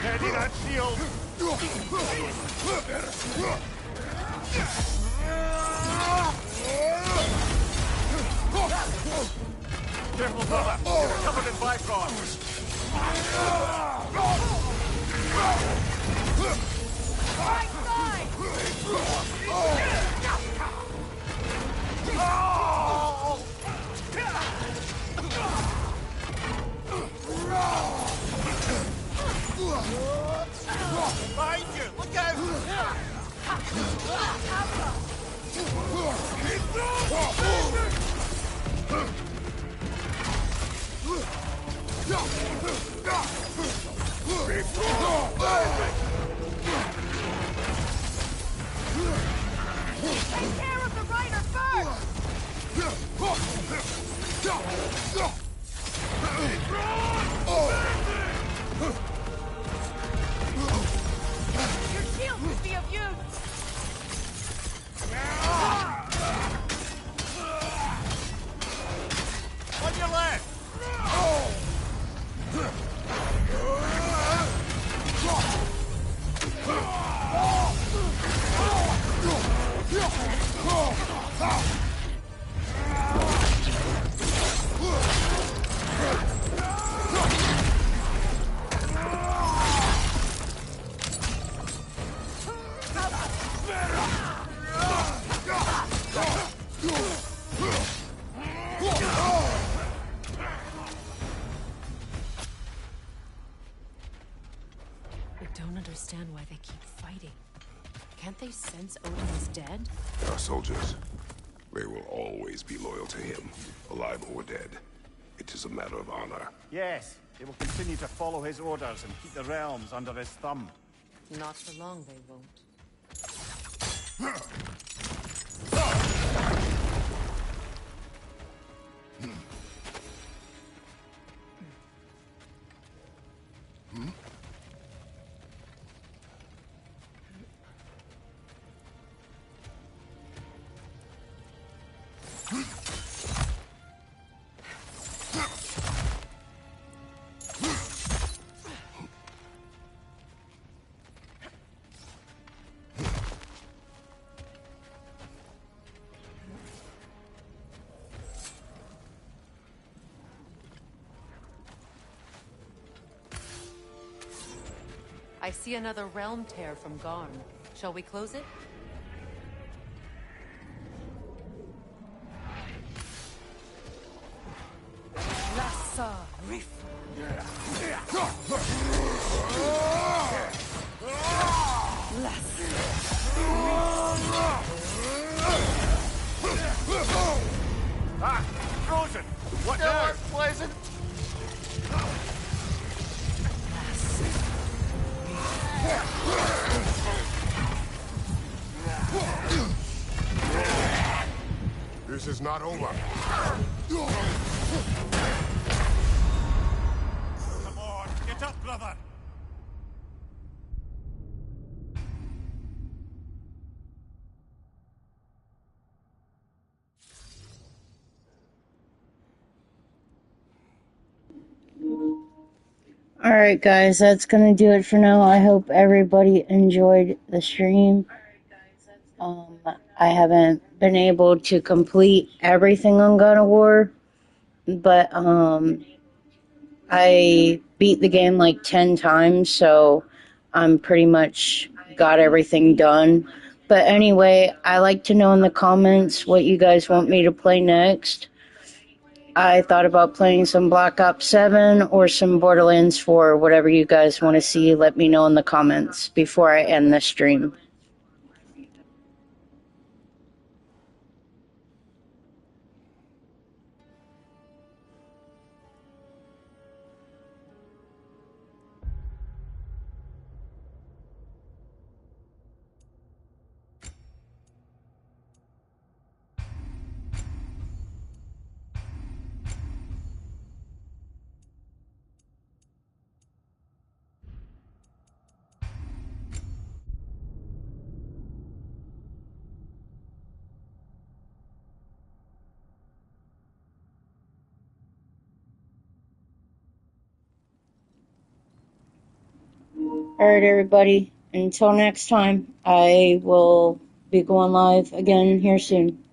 Speaker 3: Ready that shield! Careful, brother! You're covered in Bifrost!
Speaker 12: Right side!
Speaker 3: Behind you! Look out!
Speaker 12: Take care of the rider first! Your shield could be of use!
Speaker 3: On your left!
Speaker 9: I don't understand why they keep fighting. Can't they sense Odin is dead?
Speaker 2: Our soldiers, they will always be loyal to him, alive or dead. It is a matter of honor.
Speaker 3: Yes, they will continue to follow his orders and keep the realms under his thumb.
Speaker 9: Not for long, they won't. I see another realm tear from Garn. Shall we close it? Lassa Rif.
Speaker 3: Ah, frozen! What
Speaker 7: That
Speaker 3: now?
Speaker 7: was pleasant.
Speaker 2: This is not over.
Speaker 3: Come on, get up, brother!
Speaker 8: Alright guys, that's gonna do it for now. I hope everybody enjoyed the stream. I haven't been able to complete everything on God of War, but I beat the game like 10 times, so I'm pretty much got everything done. But anyway, I like to know in the comments what you guys want me to play next. I thought about playing some Black Ops 7 or some Borderlands 4, whatever you guys want to see, let me know in the comments before I end the stream. Alright, everybody. Until next time, I will be going live again here soon.